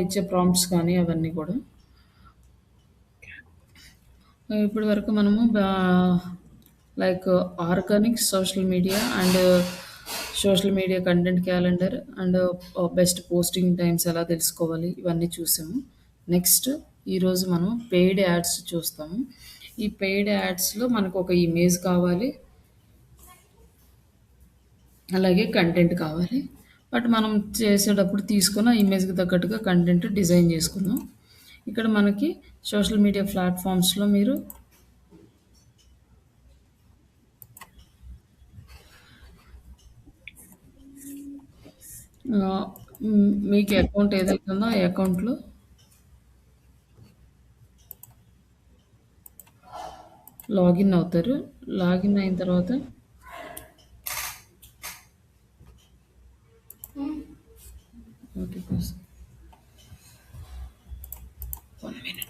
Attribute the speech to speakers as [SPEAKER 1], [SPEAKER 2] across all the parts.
[SPEAKER 1] ఇచ్చే ప్రాంప్ట్స్ కానీ అవన్నీ కూడా. ఇప్పటి వరకు మనము like organic social media and social media content calendar and best posting times ఎలా తెలుసుకోవాలి ఇవన్నీ చూసాము. నెక్స్ట్ ఈరోజు మనం పెయిడ్ యాడ్స్ చూస్తాము. ఈ పెయిడ్ యాడ్స్లో మనకు ఒక ఇమేజ్ కావాలి, అలాగే కంటెంట్ కావాలి. బట్ మనం చేసేటప్పుడు తీసుకున్న ఇమేజ్కి తగ్గట్టుగా కంటెంట్ డిజైన్ చేసుకుందాం. ఇక్కడ మనకి సోషల్ మీడియా ప్లాట్ఫామ్స్లో మీరు మీకు అకౌంట్ ఏదైతే ఉందో ఆ అకౌంట్లో లాగిన్ అవుతారు. లాగిన్ అయిన తర్వాత ఓకే ప్లీజ్ 1 minute.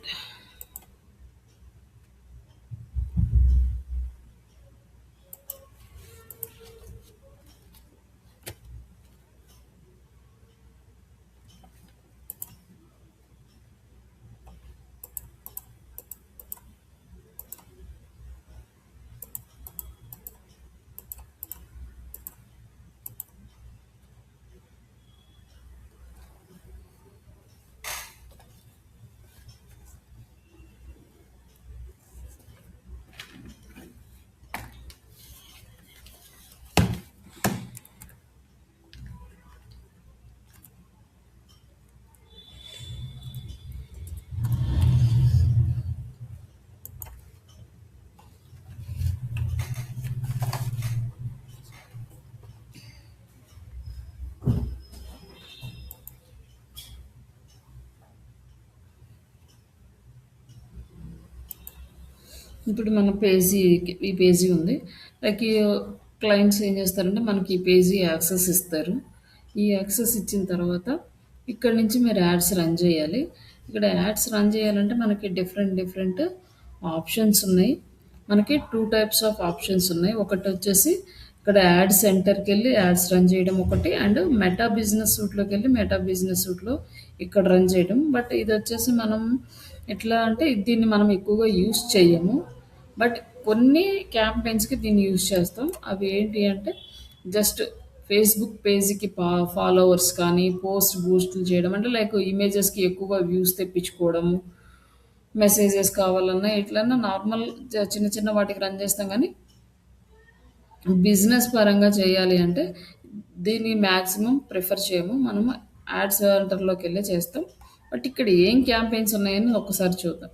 [SPEAKER 1] ఇప్పుడు మన పేజీ ఈ పేజీ ఉంది. లైక్ ఈ క్లయింట్స్ ఏం చేస్తారంటే మనకి ఈ పేజీ యాక్సెస్ ఇస్తారు. ఈ యాక్సెస్ ఇచ్చిన తర్వాత ఇక్కడ నుంచి మీరు యాడ్స్ రన్ చేయాలి. ఇక్కడ యాడ్స్ రన్ చేయాలంటే మనకి డిఫరెంట్ డిఫరెంట్ ఆప్షన్స్ ఉన్నాయి. మనకి 2 టైప్స్ ఆఫ్ ఆప్షన్స్ ఉన్నాయి. ఒకటి వచ్చేసి ఇక్కడ యాడ్ సెంటర్కి వెళ్ళి యాడ్స్ రన్ చేయడం ఒకటి, అండ్ మెటా బిజినెస్ సూట్లోకి వెళ్ళి మెటా బిజినెస్ సూట్లో ఇక్కడ రన్ చేయడం. బట్ ఇది వచ్చేసి మనం ఎట్లా అంటే దీన్ని మనం ఎక్కువగా యూస్ చేయము. బట్ కొన్ని క్యాంపెయిన్స్కి దీన్ని యూజ్ చేస్తాం. అవి ఏంటి అంటే జస్ట్ ఫేస్బుక్ పేజీకి ఫాలోవర్స్ కానీ పోస్ట్ బూస్టులు చేయడం, అంటే లైక్ ఇమేజెస్కి ఎక్కువగా వ్యూస్ తెప్పించుకోవడము, మెసేజెస్ కావాలన్నా ఎట్లన్నా నార్మల్ చిన్న చిన్న వాటికి రన్ చేస్తాం. కానీ బిజినెస్ పరంగా చేయాలి అంటే దీన్ని మ్యాక్సిమం ప్రిఫర్ చేయము. మనము యాడ్ సెంటర్లోకి వెళ్ళి చేస్తాం. బట్ ఇక్కడ ఏం క్యాంపెయిన్స్ ఉన్నాయని ఒకసారి చూద్దాం.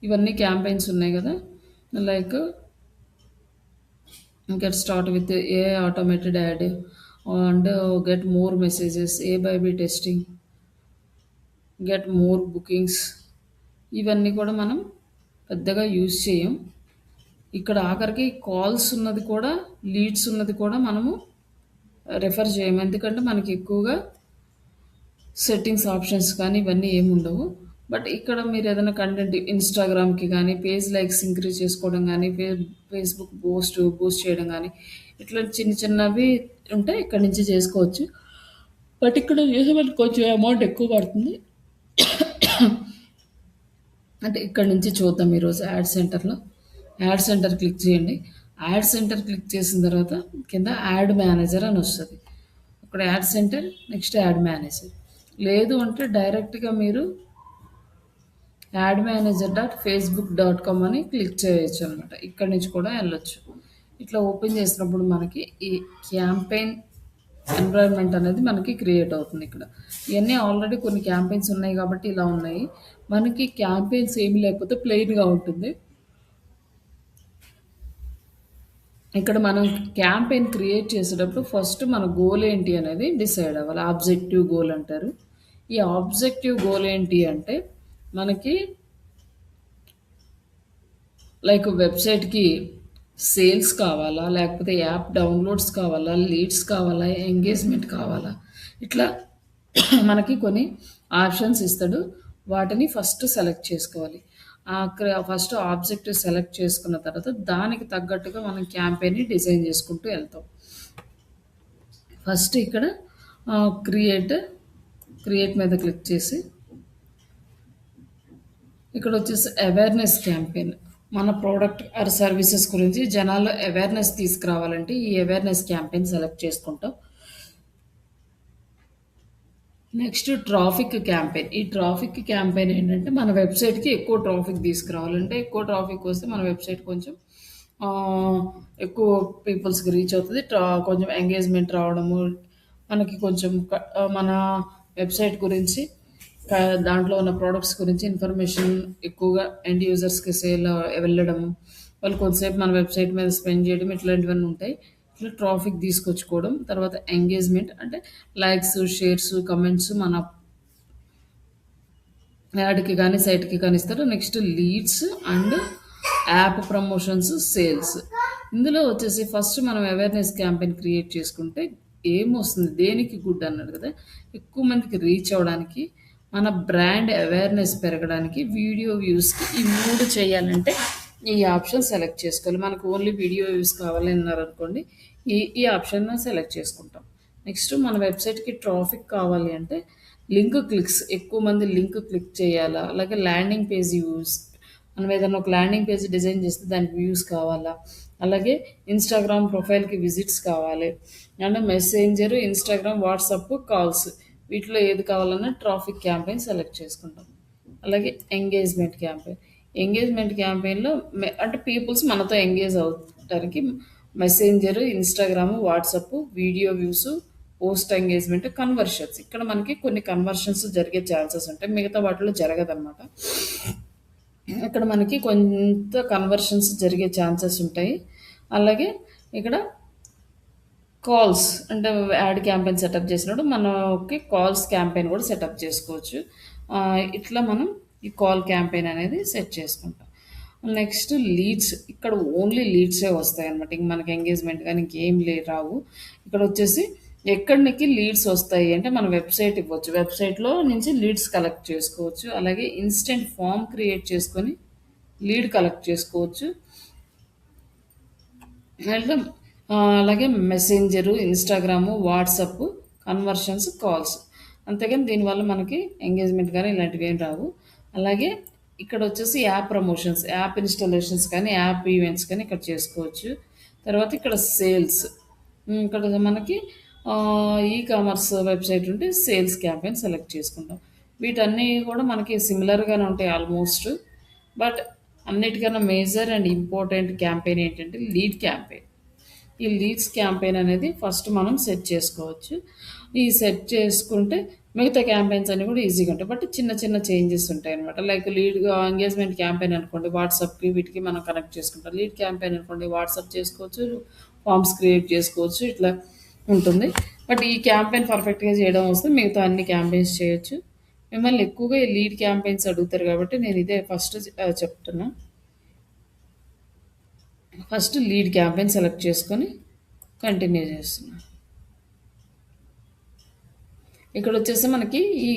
[SPEAKER 1] ఇవన్నీ క్యాంపెయిన్స్ ఉన్నాయి కదా, like get start with the AI automated ad and get more messages, A by B testing, get more bookings. ఇవన్నీ కూడా మనం పెద్దగా యూజ్ చేయం. ఇక్కడ ఆఖరికి కాల్స్ ఉన్నది కూడా, లీడ్స్ ఉన్నది కూడా మనము రెఫర్ చేయము. ఎందుకంటే మనకి ఎక్కువగా సెట్టింగ్స్ ఆప్షన్స్ కానీ ఇవన్నీ ఏమి ఉండవు. బట్ ఇక్కడ మీరు ఏదైనా కంటెంట్ ఇన్స్టాగ్రామ్కి కానీ పేజ్ లైక్స్ ఇంక్రీజ్ చేసుకోవడం కానీ ఫేస్బుక్ బూస్ట్ చేయడం కానీ ఇట్లా చిన్న చిన్నవి ఉంటే ఇక్కడ నుంచి చేసుకోవచ్చు. బట్ ఇక్కడ చేసేవాళ్ళకి కొంచెం అమౌంట్ ఎక్కువ పడుతుంది. అంటే ఇక్కడ నుంచి చూద్దాం ఈరోజు యాడ్ సెంటర్లో. యాడ్ సెంటర్ క్లిక్ చేయండి. యాడ్ సెంటర్ క్లిక్ చేసిన తర్వాత కింద యాడ్ మేనేజర్ అని వస్తుంది. అక్కడ add centre, next add manager. లేదు అంటే డైరెక్ట్గా మీరు admanager.facebook.com అని క్లిక్ చేయొచ్చు అనమాట. ఇక్కడ నుంచి కూడా వెళ్ళొచ్చు. ఇట్లా ఓపెన్ చేసినప్పుడు మనకి ఈ క్యాంపెయిన్ ఎన్విరాన్మెంట్ అనేది మనకి క్రియేట్ అవుతుంది. ఇక్కడ ఇవన్నీ ఆల్రెడీ కొన్ని క్యాంపెయిన్స్ ఉన్నాయి కాబట్టి ఇలా ఉన్నాయి. మనకి క్యాంపెయిన్స్ ఏమి లేకపోతే ప్లెయిన్గా ఉంటుంది. ఇక్కడ మనం క్యాంపెయిన్ క్రియేట్ చేసేటప్పుడు ఫస్ట్ మన గోల్ ఏంటి అనేది డిసైడ్ అవ్వాలి. ఆబ్జెక్టివ్ గోల్ అంటారు. ఈ ఆబ్జెక్టివ్ గోల్ ఏంటి అంటే మనకి లైక్ వెబ్సైట్కి సేల్స్ కావాలా, లేకపోతే యాప్ డౌన్లోడ్స్ కావాలా, లీడ్స్ కావాలా, ఎంగేజ్మెంట్ కావాలా, ఇట్లా మనకి కొన్ని ఆప్షన్స్ ఇస్తాడు. వాటిని ఫస్ట్ సెలెక్ట్ చేసుకోవాలి. ఫస్ట్ ఆబ్జెక్టివ్ సెలెక్ట్ చేసుకున్న తర్వాత దానికి తగ్గట్టుగా మనం క్యాంపెయిన్‌ని డిజైన్ చేసుకుంటూ వెళ్తాం. ఫస్ట్ ఇక్కడ క్రియేట్, క్రియేట్ మీద క్లిక్ చేసి ఇక్కడ వచ్చేసి అవేర్‌నెస్ క్యాంపెయిన్. మన ప్రోడక్ట్ ఆర్ సర్వీసెస్ గురించి జనాల్లో అవేర్‌నెస్ తీసుకురావాలంటే ఈ అవేర్‌నెస్ క్యాంపెయిన్ సెలెక్ట్ చేసుకుంటాం. Next traffic campaign. ఈ ట్రాఫిక్ క్యాంపెయిన్ ఏంటంటే మన వెబ్‌సైట్‌కి ఎక్కువ ట్రాఫిక్ తీసుకురావాలంటే ఎక్కువ ట్రాఫిక్ వస్తే మన వెబ్‌సైట్ కొంచెం ఎక్కువ పీపుల్స్‌కి రీచ్ అవుతది. కొంచెం ఎంగేజ్‌మెంట్ రావడము, మనకి కొంచెం మన వెబ్‌సైట్ గురించి దాంట్లో ఉన్న ప్రొడక్ట్స్ గురించి ఇన్ఫర్మేషన్ ఎక్కువగా ఎండ్ యూజర్స్‌కి వెళ్ళడము, వాళ్ళు కొంతసేపు మన వెబ్‌సైట్ మీద స్పెండ్ చేయడం ఇట్లాంటివన్నీ ఉంటాయి. ఇట్లా ట్రాఫిక్ తీసుకొచ్చుకోవడం. తర్వాత ఎంగేజ్‌మెంట్ అంటే లైక్స్, షేర్స్, కమెంట్స్ మన యాడ్‌కి గానీ, సైట్‌కి కానీ ఇస్తారు. Next leads and app promotions, sales. ఇందులో వచ్చేసి ఫస్ట్ మనం అవేర్‌నెస్ క్యాంపెయిన్ క్రియేట్ చేసుకుంటే ఏమొస్తుంది? దేనికి గుడ్ అన్నాడు కదా! ఎక్కువ మందికి రీచ్ అవ్వడానికి, మన బ్రాండ్ అవేర్‌నెస్ పెరగడానికి, వీడియో వ్యూస్‌కి ఈ 3 చేయాలంటే ఈ ఆప్షన్ సెలెక్ట్ చేసుకోవాలి. మనకు ఓన్లీ వీడియో వ్యూస్ కావాలి అన్నారనుకోండి, ఈ ఈ ఆప్షన్‌ని సెలెక్ట్ చేసుకుంటాం. నెక్స్ట్ మన వెబ్‌సైట్‌కి ట్రాఫిక్ కావాలి అంటే లింక్ క్లిక్స్, ఎక్కువ మంది లింక్ క్లిక్ చేయాలా? అలాగే ల్యాండింగ్ పేజ్ వ్యూస్, మనం ఏదైనా ఒక ల్యాండింగ్ పేజ్ డిజైన్ చేస్తే దానికి వ్యూస్ కావాలా? అలాగే ఇన్‌స్టాగ్రామ్ ప్రొఫైల్‌కి విజిట్స్ కావాలి. And messenger, Instagram, WhatsApp calls వీటిలో ఏది కావాలన్నా ట్రాఫిక్ క్యాంపెయిన్ సెలెక్ట్ చేసుకుంటాం. అలాగే ఎంగేజ్‌మెంట్ క్యాంపెయిన్. ఎంగేజ్‌మెంట్ క్యాంపెయిన్‌లో అంటే పీపుల్స్ మనతో ఎంగేజ్ అవ్వటానికి messenger, Instagram, WhatsApp, video views, post engagement, conversions. ఇక్కడ మనకి కొన్ని కన్వర్షన్స్ జరిగే ఛాన్సెస్ ఉంటాయి. మిగతా వాటిలో జరగదనమాట. ఇక్కడ మనకి కొంత కన్వర్షన్స్ జరిగే ఛాన్సెస్ ఉంటాయి. అలాగే ఇక్కడ కాల్స్ అంటే యాడ్ క్యాంపెయిన్ సెటప్ చేసినప్పుడు మనకి కాల్స్ క్యాంపెయిన్ కూడా సెటప్ చేసుకోవచ్చు. ఇట్లా మనం ఈ కాల్ క్యాంపెయిన్ అనేది సెట్ చేసుకుంటాం. Next leads. ఇక్కడ ఓన్లీ లీడ్సే వస్తాయన్నమాట. ఇంక మనకి ఎంగేజ్మెంట్ కానీ ఇంకేం రావు. ఇక్కడ వచ్చేసి ఎక్కడికి లీడ్స్ వస్తాయి అంటే మన వెబ్సైట్ ఇవ్వచ్చు. వెబ్సైట్లో నుంచి లీడ్స్ కలెక్ట్ చేసుకోవచ్చు. అలాగే ఇన్స్టెంట్ ఫామ్ క్రియేట్ చేసుకొని లీడ్ కలెక్ట్ చేసుకోవచ్చు. అంటే అలాగే messenger, Instagram, WhatsApp, conversions, calls. అంతేగాని దీనివల్ల మనకి ఎంగేజ్‌మెంట్ గానీ ఇలాంటివి ఏం రావు. అలాగే ఇక్కడొచ్చేసి యాప్ ప్రమోషన్స్, యాప్ ఇన్‌స్టాలేషన్స్ కానీ, యాప్ ఈవెంట్స్ కానీ ఇక్కడ చేసుకోవచ్చు. తర్వాత ఇక్కడ సేల్స్. ఇక్కడ మనకి ఈ కామర్స్ వెబ్‌సైట్ ఉంటే సేల్స్ క్యాంపెయిన్ సెలెక్ట్ చేసుకుంటాం. వీటన్నీ కూడా మనకి సిమిలర్‌గానే ఉంటాయి ఆల్మోస్ట్. బట్ అన్నిటికన్నా మేజర్ అండ్ ఇంపార్టెంట్ క్యాంపెయిన్ ఏంటంటే లీడ్ క్యాంపెయిన్. ఈ లీడ్స్ క్యాంపెయిన్ అనేది ఫస్ట్ మనం సెట్ చేసుకోవచ్చు. ఈ సెట్ చేసుకుంటే మిగతా క్యాంపెయిన్స్ అన్నీ కూడా ఈజీగా ఉంటాయి. బట్ చిన్న చిన్న చేంజెస్ ఉంటాయన్నమాట. లైక్ ఎంగేజ్‌మెంట్ క్యాంపెయిన్ అనుకోండి వాట్సాప్‌కి వీటికి మనం కనెక్ట్ చేసుకుంటాం. లీడ్ క్యాంపెయిన్ అనుకోండి వాట్సాప్ చేసుకోవచ్చు, ఫార్మ్స్ క్రియేట్ చేసుకోవచ్చు, ఇట్లా ఉంటుంది. బట్ ఈ క్యాంపెయిన్ పర్ఫెక్ట్‌గా చేయడం వస్తే మిగతా అన్ని క్యాంపెయిన్స్ చేయొచ్చు. మిమ్మల్ని ఎక్కువగా ఈ లీడ్ క్యాంపెయిన్స్ అడుగుతారు కాబట్టి నేను ఇదే ఫస్ట్ చెప్తున్నా. ఫస్ట్ లీడ్ క్యాంపెయిన్ సెలెక్ట్ చేసుకొని కంటిన్యూ చేస్తున్నా. ఇక్కడ వచ్చేసి మనకి ఈ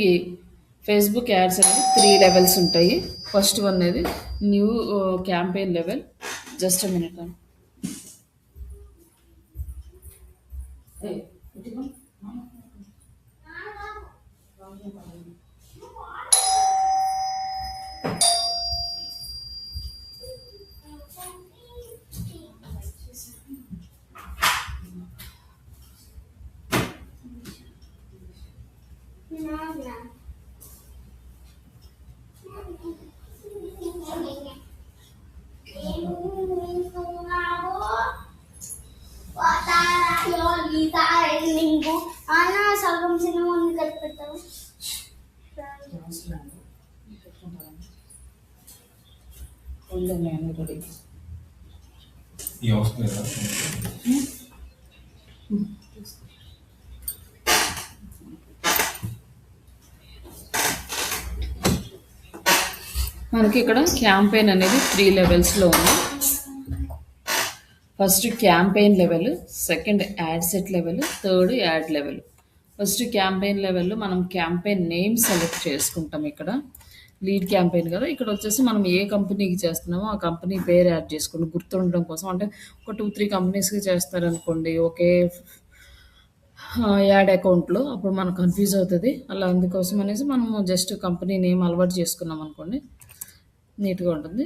[SPEAKER 1] ఫేస్బుక్ యాడ్స్ అనేది 3 లెవెల్స్ ఉంటాయి. ఫస్ట్ వన్ అనేది new campaign level. Just minute.
[SPEAKER 2] ఈ అవసరం లేదా?
[SPEAKER 1] మనకి ఇక్కడ క్యాంపెయిన్ అనేది 3 లెవెల్స్లో ఉంది. First campaign level, second add set level, third add level. First campaign లెవెల్లో మనం క్యాంపెయిన్ నేమ్ సెలెక్ట్ చేసుకుంటాం ఇక్కడ. లీడ్ క్యాంపెయిన్ కదా! ఇక్కడొచ్చేసి మనం ఏ కంపెనీకి చేస్తున్నామో ఆ కంపెనీ పేరు యాడ్ చేసుకోండి గుర్తుండడం కోసం. అంటే ఒక 2, 3 కంపెనీస్‌కి చేస్తారనుకోండి ఒకే యాడ్ అకౌంట్‌లో అప్పుడు మనకు కన్‌ఫ్యూజ్ అవుతది. అలా అందుకోసం అనేసి మనము జస్ట్ కంపెనీ నేమ్ అలవాటు చేసుకున్నామనుకోండి నీట్‌గా ఉంటుంది.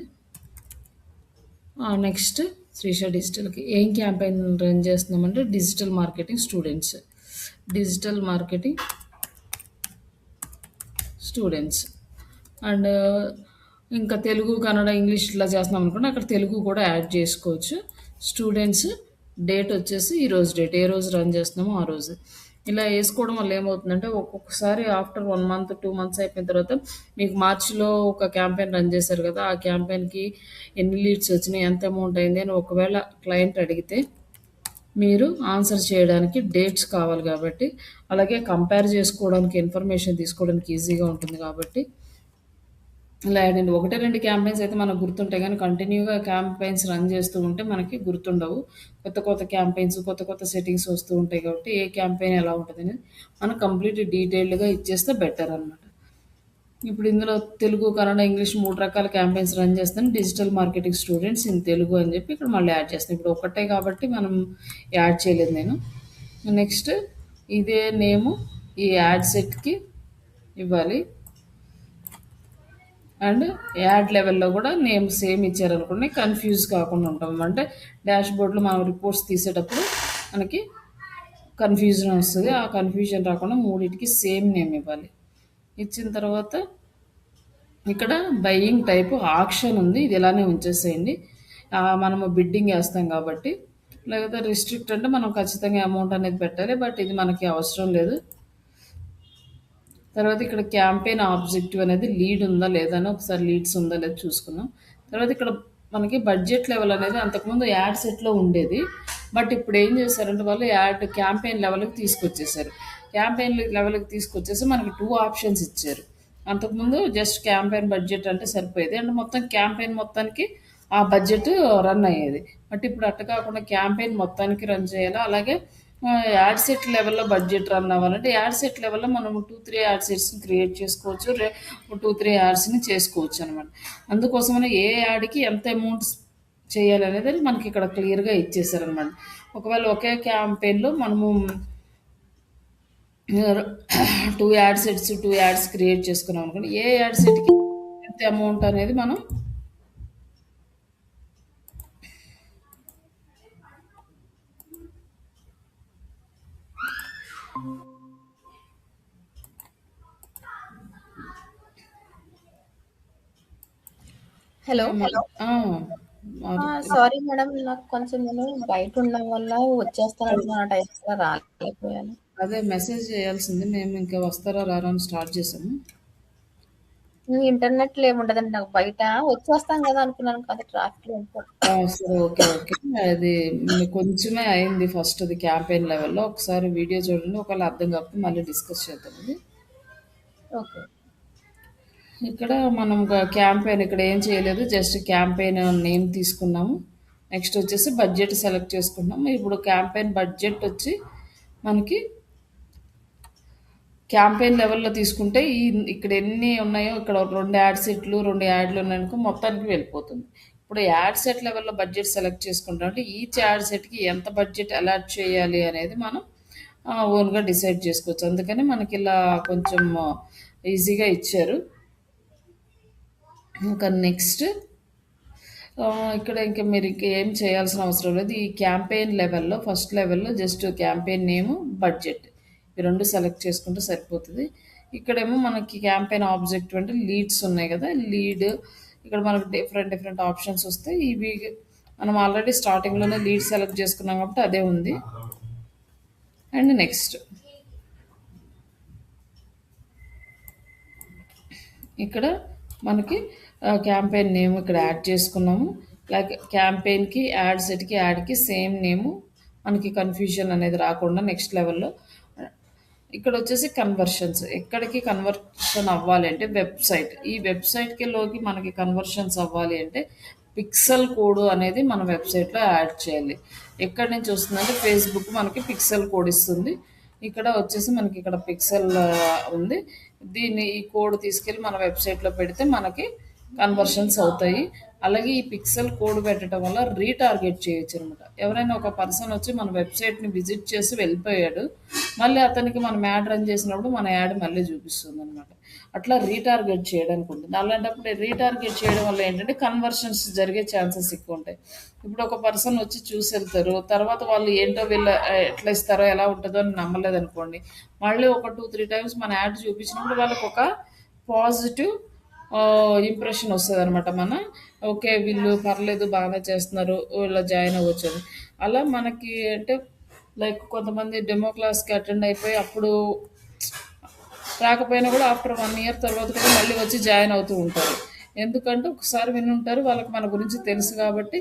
[SPEAKER 1] నెక్స్ట్ శ్రీష డిజిటల్‌కి ఏం క్యాంపెయిన్ రన్ చేస్తున్నామంటే digital marketing students. Digital marketing students and ఇంకా తెలుగు, కన్నడ, ఇంగ్లీష్ ఇట్లా చేస్తున్నాం అనుకోండి అక్కడ తెలుగు కూడా యాడ్ చేసుకోవచ్చు. స్టూడెంట్స్ డేట్ వచ్చేసి ఈరోజు డేట్ ఏ రోజు రన్ చేస్తున్నామో ఆ రోజు. ఇలా వేసుకోవడం వల్ల ఏమవుతుందంటే ఒక్కొక్కసారి ఆఫ్టర్ 1 మంత్ 2 మంత్స్ అయిపోయిన తర్వాత మీకు మార్చిలో ఒక క్యాంపెయిన్ రన్ చేశారు కదా! ఆ క్యాంపెయిన్‌కి ఎన్ని లీడ్స్ వచ్చినాయి, ఎంత అమౌంట్ అయింది అని ఒకవేళ క్లయింట్ అడిగితే మీరు ఆన్సర్ చేయడానికి డేట్స్ కావాలి కాబట్టి, అలాగే కంపేర్ చేసుకోవడానికి ఇన్ఫర్మేషన్ తీసుకోవడానికి ఈజీగా ఉంటుంది కాబట్టి ఇలా అండి. 1, 2 క్యాంపెయిన్స్ అయితే మనకు గుర్తుంటాయి గానీ, కంటిన్యూగా క్యాంపెయిన్స్ రన్ చేస్తూ ఉంటే మనకి గుర్తుండవు. కొత్త కొత్త క్యాంపెయిన్స్, కొత్త కొత్త సెట్టింగ్స్ వస్తూ ఉంటాయి కాబట్టి, ఏ క్యాంపెయిన్ ఎలా ఉంటదనేది మనం కంప్లీట్ డీటెయిల్డ్‌గా ఇచ్చేస్తే బెటర్ అనమాట. ఇప్పుడు ఇందులో తెలుగు, కన్నడ, ఇంగ్లీష్ 3 రకాల క్యాంపెయిన్స్ రన్ చేస్తాను. Digital marketing students in Telugu అని చెప్పి ఇక్కడ మళ్ళీ యాడ్ చేస్తాను. ఇప్పుడు ఒకటే కాబట్టి మనం యాడ్ చేయలేదు నేను. నెక్స్ట్ ఇదే నేము ఈ యాడ్ సెట్‌కి ఇవ్వాలి. అండ్ యాడ్ లెవెల్‌లో కూడా నేమ్ సేమ్ ఇచ్చారనుకోండి కన్‌ఫ్యూజ్ కాకుండా ఉంటాం. అంటే డాష్‌బోర్డ్‌లో మనం రిపోర్ట్స్ తీసేటప్పుడు మనకి కన్‌ఫ్యూజన్ వస్తది. ఆ కన్‌ఫ్యూజన్ రాకుండా మూడిటికి సేమ్ నేమ్ ఇవ్వాలి. ఇచ్చిన తర్వాత ఇక్కడ బయింగ్ టైప్ ఆక్షన్ ఉంది. ఇది ఇలానే ఉంచేసేయండి. మనము బిడ్డింగ్ ఏస్తాం కాబట్టి. లేకపోతే రిస్ట్రిక్ట్ అంటే మనం ఖచ్చితంగా అమౌంట్ అనేది పెట్టాలి. బట్ ఇది మనకి అవసరం లేదు. తర్వాత ఇక్కడ క్యాంపెయిన్ ఆబ్జెక్టివ్ అనేది లీడ్ ఉందా లేదా అని ఒకసారి లీడ్స్ ఉందా లేదా చూసుకుందాం. తర్వాత ఇక్కడ మనకి బడ్జెట్ లెవెల్ అనేది అంతకుముందు యాడ్ సెట్‌లో ఉండేది. బట్ ఇప్పుడు ఏం చేశారంటే వాళ్ళు యాడ్ క్యాంపెయిన్ లెవెల్‌కి తీసుకొచ్చేసారు. క్యాంపెయిన్ లెవెల్‌కి తీసుకొచ్చేసి మనకి 2 ఆప్షన్స్ ఇచ్చారు. అంతకుముందు జస్ట్ క్యాంపెయిన్ బడ్జెట్ అంటే సరిపోయేది. అంటే మొత్తం క్యాంపెయిన్ మొత్తానికి ఆ బడ్జెట్ రన్ అయ్యేది. బట్ ఇప్పుడు అట్ట కాకుండా క్యాంపెయిన్ మొత్తానికి రన్ చేయాలా, అలాగే యాడ్ సెట్ లెవెల్‌లో బడ్జెట్ రన్ అవ్వాలంటే యాడ్ సెట్ లెవెల్‌లో మనం 2, 3 యాడ్ సెట్స్‌ని క్రియేట్ చేసుకోవచ్చు. 2, 3 యాడ్స్‌ని చేసుకోవచ్చు అనమాట. అందుకోసమనే ఏ యాడ్‌కి ఎంత అమౌంట్ చేయాలనేది మనకి ఇక్కడ క్లియర్‌గా ఇచ్చేసారనమాట. ఒకవేళ ఒకే క్యాంపెయిన్‌లో మనము 2 యాడ్ సెట్స్, 2 యాడ్స్ క్రియేట్ చేసుకున్నాం అనుకోండి. ఏ యాడ్ సెట్‌కి ఎంత అమౌంట్ అనేది మనం
[SPEAKER 3] హలో.
[SPEAKER 1] హలో.
[SPEAKER 3] Sorry madam. నాకు కొంచెం నేను బయట ఉండడం వల్ల వచ్చేస్తానన్న టైంలో రాలేకపోయాను.
[SPEAKER 1] అదే మెసేజ్ చేయాల్సింది. మేము ఇంకా వస్తారా రారా అని స్టార్ట్ చేసాము.
[SPEAKER 3] ఇంటర్నెట్‌లో ఏముండదండి నాకు బయట. వచ్చేస్తాం కదా అనుకున్నాను కానీ ట్రాఫిక్‌లో ఉండిపోయాను.
[SPEAKER 1] సరే ఓకే. ఓకే. అది కొంచెమే అయింది ఫస్ట్‌ది క్యాంపెయిన్ లెవెల్‌లో. ఒకసారి వీడియో చూడండి. ఒకవేళ అర్థం కాకపోతే మళ్ళీ డిస్కస్ చేద్దాం ఇది.
[SPEAKER 3] ఓకే.
[SPEAKER 1] ఇక్కడ మనం క్యాంపెయిన్ ఇక్కడ ఏం చేయలేదు. జస్ట్ క్యాంపెయిన్ నేమ్ తీసుకున్నాము. నెక్స్ట్ వచ్చేసి బడ్జెట్ సెలెక్ట్ చేసుకున్నాము. ఇప్పుడు క్యాంపెయిన్ బడ్జెట్ వచ్చి మనకి క్యాంపెయిన్ లెవెల్‌లో తీసుకుంటే ఇక్కడ ఎన్ని ఉన్నాయో ఇక్కడ 2 యాడ్ సెట్లు, 2 యాడ్‌లు ఉన్నాయనుకో మొత్తానికి వెళ్ళిపోతుంది. ఇప్పుడు యాడ్ సెట్ లెవెల్‌లో బడ్జెట్ సెలెక్ట్ చేసుకుంటాం. అంటే ఈచ్ యాడ్ సెట్‌కి ఎంత బడ్జెట్ అలాట్ చేయాలి అనేది మనం ఓన్‌గా డిసైడ్ చేసుకోవచ్చు. అందుకని మనకి ఇలా కొంచెం ఈజీగా ఇచ్చారు. ఇంకా నెక్స్ట్ ఇక్కడ ఇంకా మీరు ఇంక ఏం చేయాల్సిన అవసరం లేదు. ఈ క్యాంపెయిన్ లెవెల్‌లో ఫస్ట్ లెవెల్‌లో జస్ట్ క్యాంపెయిన్ నేము, బడ్జెట్ ఈ 2 సెలెక్ట్ చేసుకుంటే సరిపోతది. ఇక్కడేమో మనకి క్యాంపెయిన్ ఆబ్జెక్టివ్ అంటే లీడ్స్ ఉన్నాయి కదా! లీడ్ ఇక్కడ మనకు డిఫరెంట్ ఆప్షన్స్ వస్తాయి. ఇవి మనం ఆల్రెడీ స్టార్టింగ్‌లోనే లీడ్ సెలెక్ట్ చేసుకున్నాం కాబట్టి అదే ఉంది. అండ్ నెక్స్ట్ ఇక్కడ మనకి క్యాంపెయిన్ నేమ్ ఇక్కడ యాడ్ చేసుకున్నాము. లైక్ క్యాంపెయిన్‌కి, యాడ్ సెట్‌కి, యాడ్‌కి సేమ్ నేము మనకి కన్‌ఫ్యూజన్ అనేది రాకుండా నెక్స్ట్ లెవెల్‌లో ఇక్కడ వచ్చేసి కన్వర్షన్స్. ఎక్కడికి కన్వర్షన్ అవ్వాలి అంటే వెబ్‌సైట్. ఈ వెబ్‌సైట్‌లోకి మనకి కన్వర్షన్స్ అవ్వాలి అంటే పిక్సెల్ కోడ్ అనేది మన వెబ్‌సైట్‌లో యాడ్ చేయాలి. ఎక్కడి నుంచి వస్తుందంటే ఫేస్‌బుక్ మనకి పిక్సెల్ కోడ్ ఇస్తుంది. ఇక్కడ వచ్చేసి మనకి ఇక్కడ పిక్సెల్ ఉంది. దీన్ని ఈ కోడ్ తీసుకెళ్ళి మన వెబ్సైట్లో పెడితే మనకి కన్వర్షన్స్ అవుతాయి. అలాగే ఈ పిక్సెల్ కోడ్ పెట్టడం వల్ల రీటార్గెట్ చేయొచ్చు అనమాట. ఎవరైనా ఒక పర్సన్ వచ్చి మన వెబ్సైట్ని విజిట్ చేసి వెళ్ళిపోయాడు, మళ్ళీ అతనికి మనం యాడ్ రన్ చేసినప్పుడు మన యాడ్ మళ్ళీ చూపిస్తుంది అనమాట. అట్లా రీటార్గెట్ చేయడానికి ఉంటుంది. అలాంటప్పుడు రీటార్గెట్ చేయడం వల్ల ఏంటంటే కన్వర్షన్స్ జరిగే ఛాన్సెస్ ఎక్కువ ఉంటాయి. ఇప్పుడు ఒక పర్సన్ వచ్చి చూసి వెళ్తారు, తర్వాత వాళ్ళు ఏంటో వీళ్ళు ఎట్లా ఇస్తారో ఎలా ఉంటుందో అని నమ్మలేదు అనుకోండి, మళ్ళీ ఒక 2-3 టైమ్స్ మన యాడ్ చూపించినప్పుడు వాళ్ళకి ఒక పాజిటివ్ ఇంప్రెషన్ వస్తుంది అనమాట. ఓకే వీళ్ళు పర్లేదు బాగానే చేస్తున్నారు, వీళ్ళు జాయిన్ అవ్వచ్చు అని. అలా మనకి అంటే లైక్ కొంతమంది డెమో క్లాస్కి అటెండ్ అయిపోయి అప్పుడు రాకపోయినా కూడా ఆఫ్టర్ 1 ఇయర్ తర్వాత కూడా మళ్ళీ వచ్చి జాయిన్ అవుతూ ఉంటారు. ఎందుకంటే ఒకసారి విని ఉంటారు, వాళ్ళకి మన గురించి తెలుసు కాబట్టి.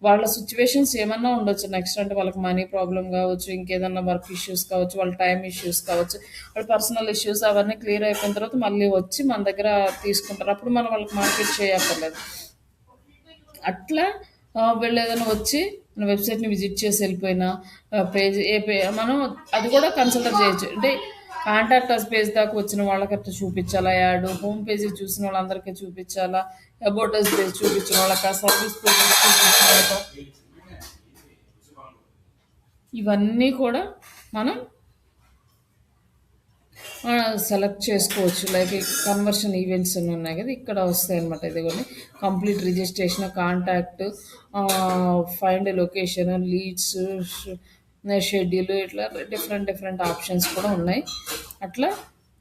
[SPEAKER 1] వాళ్ళ సిచ్యువేషన్స్ ఏమన్నా ఉండొచ్చు నెక్స్ట్, అంటే వాళ్ళకి మనీ ప్రాబ్లం కావచ్చు, ఇంకేదన్నా వర్క్ ఇష్యూస్ కావచ్చు, వాళ్ళ టైం ఇష్యూస్ కావచ్చు, వాళ్ళ పర్సనల్ ఇష్యూస్ అవన్నీ క్లియర్ అయిపోయిన తర్వాత మళ్ళీ వచ్చి మన దగ్గర తీసుకుంటారు. అప్పుడు మనం వాళ్ళకి మార్కెట్ చేయక్కర్లేదు. అట్లా వీళ్ళు ఏదైనా వచ్చి మన వెబ్సైట్ని విజిట్ చేసి వెళ్ళిపోయినా పేజ్ మనం అది కూడా కన్సిడర్ చేయొచ్చు. అంటే కాంటాక్ట్ అస్ పేజ్ దాకా వచ్చిన వాళ్ళకి అట్లా చూపించాలా యాడ్, హోమ్ పేజ్ చూసిన వాళ్ళందరికీ చూపించాలా, అబౌట్ అస్ పేజ్ చూపించిన వాళ్ళకి, సర్వీస్ పేజ్ చూపించిన వాళ్ళకి, ఇవన్నీ కూడా మనం సెలెక్ట్ చేసుకోవచ్చు. లైక్ కన్వర్షన్ ఈవెంట్స్ అని ఉన్నాయి కదా, ఇక్కడ వస్తాయి అనమాట. ఇదిగోండి complete registration, contact, find location, leads, schedule, ఇట్లా డిఫరెంట్ డిఫరెంట్ ఆప్షన్స్ కూడా ఉన్నాయి. అట్లా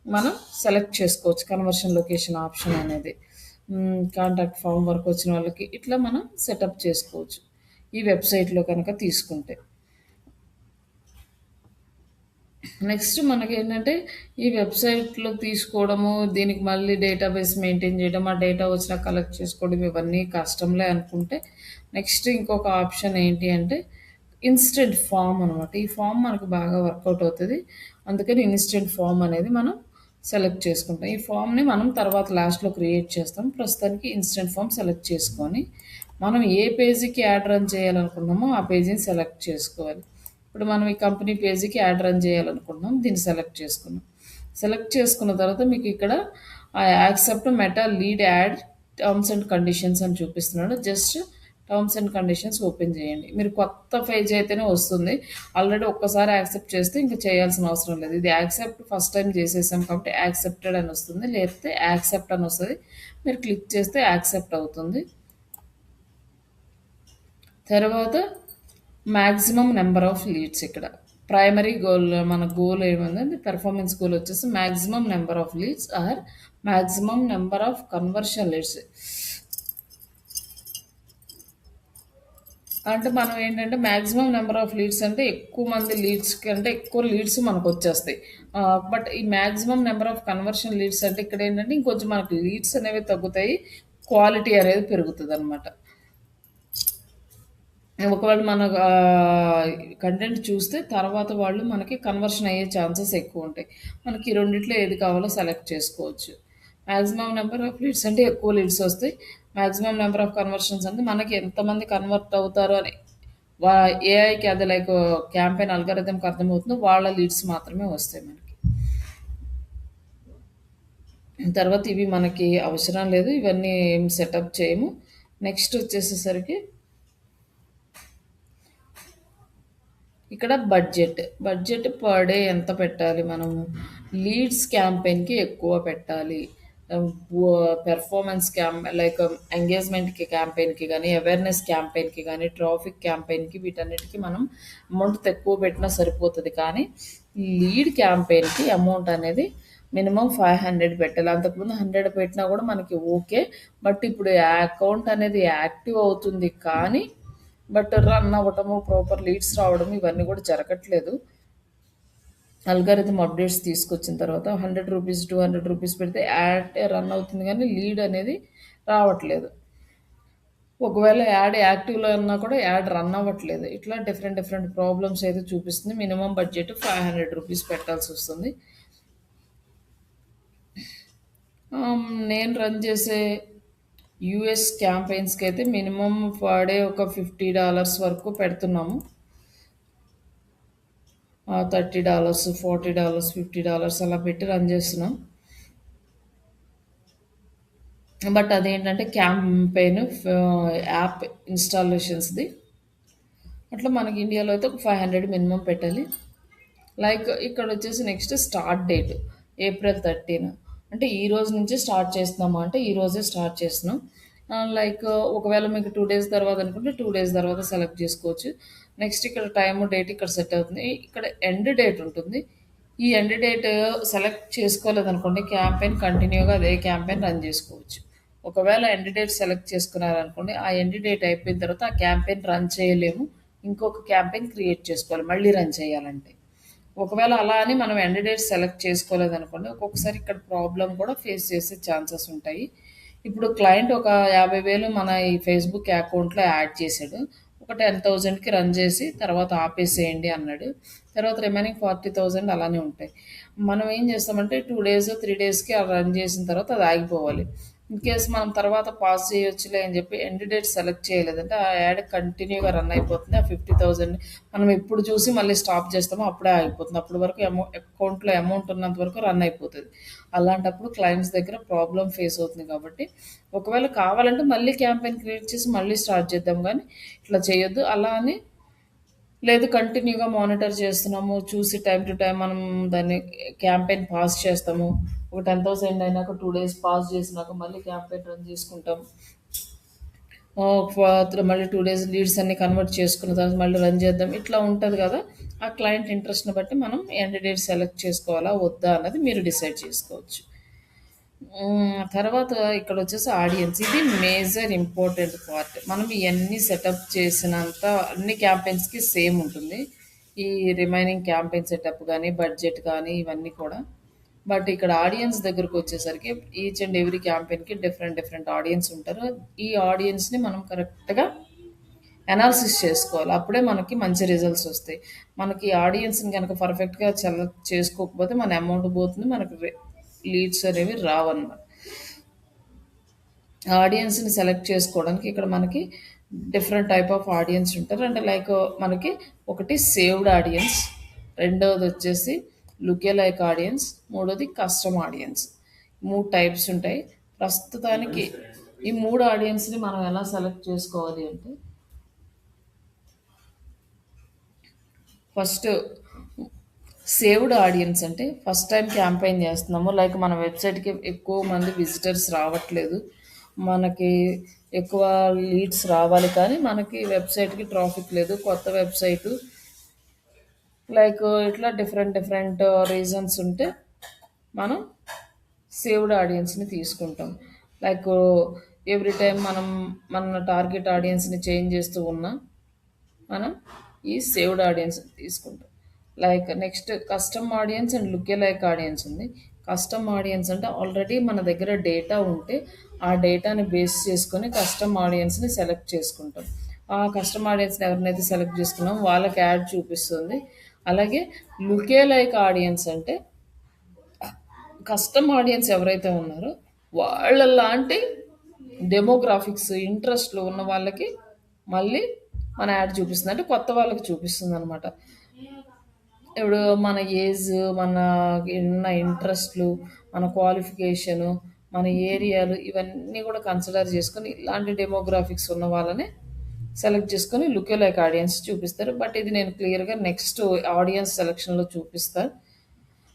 [SPEAKER 1] మనం సెలెక్ట్ చేసుకోవచ్చు కన్వర్షన్ లొకేషన్ ఆప్షన్ అనేది. కాంటాక్ట్ ఫామ్ వరకు వచ్చిన వాళ్ళకి ఇట్లా మనం సెటప్ చేసుకోవచ్చు ఈ వెబ్సైట్లో కనుక తీసుకుంటే. నెక్స్ట్ మనకి ఏంటంటే ఈ వెబ్సైట్లో తీసుకోవడము, దీనికి మళ్ళీ డేటాబేస్ మెయింటైన్ చేయడం, ఆ డేటా వచ్చినా కలెక్ట్ చేసుకోవడం, ఇవన్నీ కష్టంలే అనుకుంటే నెక్స్ట్ ఇంకొక ఆప్షన్ ఏంటి అంటే ఇన్స్టెంట్ ఫామ్ అనమాట. ఈ ఫామ్ మనకు బాగా వర్కౌట్ అవుతుంది. అందుకని ఇన్స్టెంట్ ఫామ్ అనేది మనం సెలెక్ట్ చేసుకుంటాం. ఈ ఫామ్ని మనం తర్వాత లాస్ట్లో క్రియేట్ చేస్తాం. ప్రస్తుతానికి ఇన్స్టెంట్ ఫామ్ సెలెక్ట్ చేసుకొని మనం ఏ పేజీకి యాడ్ రన్ చేయాలనుకున్నామో ఆ పేజీని సెలెక్ట్ చేసుకోవాలి. ఇప్పుడు మనం ఈ కంపెనీ పేజీకి యాడ్ రన్ చేయాలనుకుంటున్నాం, దీన్ని సెలెక్ట్ చేసుకున్నాం. సెలెక్ట్ చేసుకున్న తర్వాత మీకు ఇక్కడ accept meta lead add terms and conditions అని చూపిస్తున్నాడు. Just terms and conditions open చేయండి. మీరు కొత్త పేజ్ అయితేనే వస్తుంది. ఆల్రెడీ ఒక్కసారి యాక్సెప్ట్ చేస్తే ఇంకా చేయాల్సిన అవసరం లేదు. ఇది యాక్సెప్ట్ ఫస్ట్ టైం చేసేసాం కాబట్టి యాక్సెప్టెడ్ అని వస్తుంది, లేకపోతే యాక్సెప్ట్ అని వస్తుంది. మీరు క్లిక్ చేస్తే యాక్సెప్ట్ అవుతుంది. తర్వాత మ్యాక్సిమం నెంబర్ ఆఫ్ లీడ్స్, ఇక్కడ ప్రైమరీ గోల్, మన గోల్ ఏమంటే పెర్ఫార్మెన్స్ గోల్ వచ్చేసి maximum number of leads or maximum number of conversion leads. అంటే మనం ఏంటంటే మ్యాక్సిమం నెంబర్ ఆఫ్ లీడ్స్ అంటే ఎక్కువ మంది లీడ్స్ కంటే ఎక్కువ లీడ్స్ మనకు వచ్చేస్తాయి. బట్ ఈ maximum number of conversion leads అంటే ఇక్కడ ఏంటంటే ఇంకొంచెం మనకు లీడ్స్ అనేవి తగ్గుతాయి, క్వాలిటీ అనేది పెరుగుతుంది అనమాట. ఒకవేళ మన కంటెంట్ చూస్తే తర్వాత వాళ్ళు మనకి కన్వర్షన్ అయ్యే ఛాన్సెస్ ఎక్కువ ఉంటాయి. మనకి ఈ రెండిట్లో ఏది కావాలో సెలెక్ట్ చేసుకోవచ్చు. మ్యాక్సిమం నెంబర్ ఆఫ్ లీడ్స్ అంటే ఎక్కువ లీడ్స్ వస్తాయి. మ్యాక్సిమం నెంబర్ ఆఫ్ కన్వర్షన్స్ అంటే మనకి ఎంతమంది కన్వర్ట్ అవుతారు అని ఏఐకి అది లైక్ క్యాంపెయిన్ అల్గారిథంకి అర్థమవుతుందో వాళ్ళ లీడ్స్ మాత్రమే వస్తాయి మనకి. తర్వాత ఇవి మనకి అవసరం లేదు, ఇవన్నీ ఏం సెటప్ చేయము. నెక్స్ట్ వచ్చేసేసరికి ఇక్కడ బడ్జెట్ పర్ డే ఎంత పెట్టాలి మనము. లీడ్స్ క్యాంపెయిన్కి ఎక్కువ పెట్టాలి, పెర్ఫార్మెన్స్ లైక్ ఎంగేజ్మెంట్కి క్యాంపెయిన్కి కానీ, అవేర్నెస్ క్యాంపెయిన్కి కానీ, ట్రాఫిక్ క్యాంపెయిన్కి, వీటన్నిటికీ మనం అమౌంట్ తక్కువ పెట్టినా సరిపోతుంది. కానీ లీడ్ క్యాంపెయిన్కి అమౌంట్ అనేది మినిమం 500 పెట్టాలి. అంతకుముందు 100 పెట్టినా కూడా మనకి ఓకే. బట్ ఇప్పుడు అకౌంట్ అనేది యాక్టివ్ అవుతుంది కానీ బట్ రన్ అవ్వటము, ప్రాపర్ లీడ్స్ రావడం ఇవన్నీ కూడా జరగట్లేదు. అల్గారిథం అప్డేట్స్ తీసుకొచ్చిన తర్వాత 100 రూపీస్ 200 రూపీస్ పెడితే యాడ్ రన్ అవుతుంది కానీ లీడ్ అనేది రావట్లేదు. ఒకవేళ యాడ్ యాక్టివ్లో ఉన్నా కూడా యాడ్ రన్ అవ్వట్లేదు. ఇట్లా డిఫరెంట్ ప్రాబ్లమ్స్ అయితే చూపిస్తుంది. మినిమం బడ్జెట్ 500 రూపీస్ పెట్టాల్సి వస్తుంది. నేను రన్ చేసే యూఎస్ క్యాంపెయిన్స్కి అయితే మినిమం పర్ డే ఒక $50 వరకు పెడుతున్నాము. $30, $40, $50 అలా పెట్టి రన్ చేస్తున్నాం. బట్ అదేంటంటే క్యాంపెయిన్ యాప్ ఇన్‌స్టాలేషన్స్‌ది. అట్లా మనకి ఇండియాలో అయితే ఒక 500 మినిమమ్ పెట్టాలి. లైక్ ఇక్కడొచ్చేసి నెక్స్ట్ స్టార్ట్ డేట్ ఏప్రిల్ 13. అంటే ఈ రోజు నుంచే స్టార్ట్ చేస్తున్నామా అంటే ఈ రోజే స్టార్ట్ చేస్తున్నాం. లైక్ ఒకవేళ మీకు 2 డేస్ తర్వాత అనుకుంటే 2 డేస్ తర్వాత సెలెక్ట్ చేసుకోవచ్చు. నెక్స్ట్ ఇక్కడ టైము, డేట్ ఇక్కడ సెట్ అవుతుంది. ఇక్కడ ఎండ్ డేట్ ఉంటుంది. ఈ ఎండ్ డేట్ సెలెక్ట్ చేసుకోలేదనుకోండి క్యాంపెయిన్ కంటిన్యూగా అదే క్యాంపెయిన్ రన్ చేసుకోవచ్చు. ఒకవేళ ఎండ్ డేట్ సెలెక్ట్ చేసుకున్నారనుకోండి ఆ ఎండ్ డేట్ అయిపోయిన తర్వాత ఆ క్యాంపెయిన్ రన్ చేయలేము. ఇంకొక క్యాంపెయిన్ క్రియేట్ చేసుకోవాలి మళ్ళీ రన్ చేయాలంటే. ఒకవేళ అలా అని మనం ఎండ్ డేట్ సెలెక్ట్ చేసుకోలేదనుకోండి ఒక్కొక్కసారి ఇక్కడ ప్రాబ్లమ్ కూడా ఫేస్ చేసే ఛాన్సెస్ ఉంటాయి. ఇప్పుడు క్లయింట్ ఒక 50,000 మన ఈ ఫేస్‌బుక్ అకౌంట్‌లో యాడ్ చేసాడు. ఒక 10,000కి రన్ చేసి తర్వాత ఆపేసేయండి అన్నాడు. తర్వాత రిమైనింగ్ 40,000 అలానే ఉంటాయి. మనం ఏం చేస్తామంటే 2 డేస్, 3 డేస్‌కి రన్ చేసిన తర్వాత అది ఆగిపోవాలి. ఇన్ కేస్ మనం తర్వాత పాస్ చేయొచ్చులే అని చెప్పి ఎండ్ డేట్ సెలెక్ట్ చేయలేదంటే ఆ యాడ్ కంటిన్యూగా రన్ అయిపోతుంది. ఆ 50,000 మనం ఎప్పుడు చూసి మళ్ళీ స్టాప్ చేస్తామో అప్పుడే ఆగిపోతుంది. అప్పటి వరకు అకౌంట్‌లో అమౌంట్ ఉన్నంత వరకు రన్ అయిపోతది. అలాంటప్పుడు క్లయింట్స్ దగ్గర ప్రాబ్లమ్ ఫేస్ అవుతుంది కాబట్టి ఒకవేళ కావాలంటే మళ్ళీ క్యాంపెయిన్ క్రియేట్ చేసి మళ్ళీ స్టార్ట్ చేద్దాం గానీ ఇట్లా చేయొద్దు. అలా అని లేదు కంటిన్యూగా మానిటర్ చేస్తున్నాము. చూసి టైమ్ టు టైమ్ మనం దాన్ని క్యాంపెయిన్ పాస్ చేస్తాము. ఒక 10,000 అయినాక 2 డేస్ పాస్ చేసినాక మళ్ళీ క్యాంపెయిన్ రన్ చేసుకుంటాం. మళ్ళీ 2 డేస్ లీడ్స్ అన్ని కన్వర్ట్ చేసుకున్న తర్వాత మళ్ళీ రన్ చేద్దాం. ఇట్లా ఉంటది కదా! ఆ క్లయింట్ ఇంట్రెస్ట్‌ని బట్టి మనం ఎండ్ డేట్ సెలెక్ట్ చేసుకోవాలా? వద్దా? అన్నది మీరు డిసైడ్ చేసుకోవచ్చు. తర్వాత ఇక్కడొచ్చేసి ఆడియన్స్. ఇది మేజర్ ఇంపార్టెంట్ పార్ట్. మనం ఇయన్నీ సెటప్ చేసినంత అన్ని క్యాంపెయిన్స్‌కి సేమ్ ఉంటుంది. ఈ రిమైనింగ్ క్యాంపెయిన్ సెటప్ గానీ, బడ్జెట్ కానీ ఇవన్నీ కూడా. బట్ ఇక్కడ ఆడియన్స్ దగ్గరకొచ్చేసరికి ఈచ్ అండ్ ఎవ్రీ క్యాంపెయిన్‌కి డిఫరెంట్ ఆడియన్స్ ఉంటారు. ఈ ఆడియన్స్‌ని మనం కరెక్ట్‌గా అనాలిసిస్ చేసుకోవాలి. అప్పుడే మనకి మంచి రిజల్ట్స్ వస్తాయి. మనకి ఆడియన్స్‌ని గనక పర్ఫెక్ట్‌గా సెలెక్ట్ చేసుకోకపోతే మన అమౌంట్ పోతుంది. మనకు లీడ్స్ అనేవి రావన్నమాట. ఆడియన్స్‌ని సెలెక్ట్ చేసుకోవడానికి ఇక్కడ మనకి డిఫరెంట్ టైప్ ఆఫ్ ఆడియన్స్ ఉంటారు. అంటే లైక్ మనకి ఒకటి సేవ్డ్ ఆడియన్స్, రెండోదొచ్చేసి లుకే లైక్ ఆడియన్స్, మూడోది కస్టమ్ ఆడియన్స్. 3 టైప్స్ ఉంటాయి. ప్రస్తుతానికి ఈ 3 ఆడియన్స్‌ని మనం ఎలా సెలెక్ట్ చేసుకోవాలి అంటే ఫస్ట్ సేవ్డ్ ఆడియన్స్ అంటే ఫస్ట్ టైం క్యాంపెయిన్ చేస్తున్నాము. లైక్ మన వెబ్‌సైట్‌కి ఎక్కువ మంది విజిటర్స్ రావట్లేదు. మనకి ఎక్కువ లీడ్స్ రావాలి కానీ మనకి వెబ్‌సైట్‌కి ట్రాఫిక్ లేదు. కొత్త వెబ్‌సైటు లైక్ ఇట్లా డిఫరెంట్ రీజన్స్ ఉంటే మనం సేవ్డ్ ఆడియన్స్‌ని తీసుకుంటాం. లైక్ ఎవ్రీ టైమ్ మనం మన టార్గెట్ ఆడియన్స్‌ని చేంజ్ చేస్తూ ఉన్నా మనం ఈ సేవ్డ్ ఆడియన్స్ తీసుకుంటాం. Like next custom audience and lookalike audience ఉంది. కస్టమ్ ఆడియన్స్ అంటే ఆల్రెడీ మన దగ్గర డేటా ఉంటే ఆ డేటాని బేస్ చేసుకొని కస్టమ్ ఆడియన్స్ని సెలెక్ట్ చేసుకుంటాం. ఆ కస్టమ్ ఆడియన్స్ని ఎవరినైతే సెలెక్ట్ చేసుకున్నామో వాళ్ళకి యాడ్ చూపిస్తుంది. అలాగే లుకే లైక్ ఆడియన్స్ అంటే కస్టమ్ ఆడియన్స్ ఎవరైతే ఉన్నారో వాళ్ళలాంటి డెమోగ్రాఫిక్స్ ఇంట్రెస్ట్లు ఉన్న వాళ్ళకి మళ్ళీ మన యాడ్ చూపిస్తుంది. అంటే కొత్త వాళ్ళకి చూపిస్తుంది అనమాట. ఇప్పుడు మన ఏజ్, మన ఉన్న ఇంట్రెస్ట్లు, మన క్వాలిఫికేషను, మన ఏరియాలు ఇవన్నీ కూడా కన్సిడర్ చేసుకొని ఇలాంటి డెమోగ్రాఫిక్స్ ఉన్న వాళ్ళని సెలెక్ట్ చేసుకొని లుకే లైక్ ఆడియన్స్ చూపిస్తారు. బట్ ఇది నేను క్లియర్‌గా నెక్స్ట్ ఆడియన్స్ సెలక్షన్‌లో చూపిస్తా.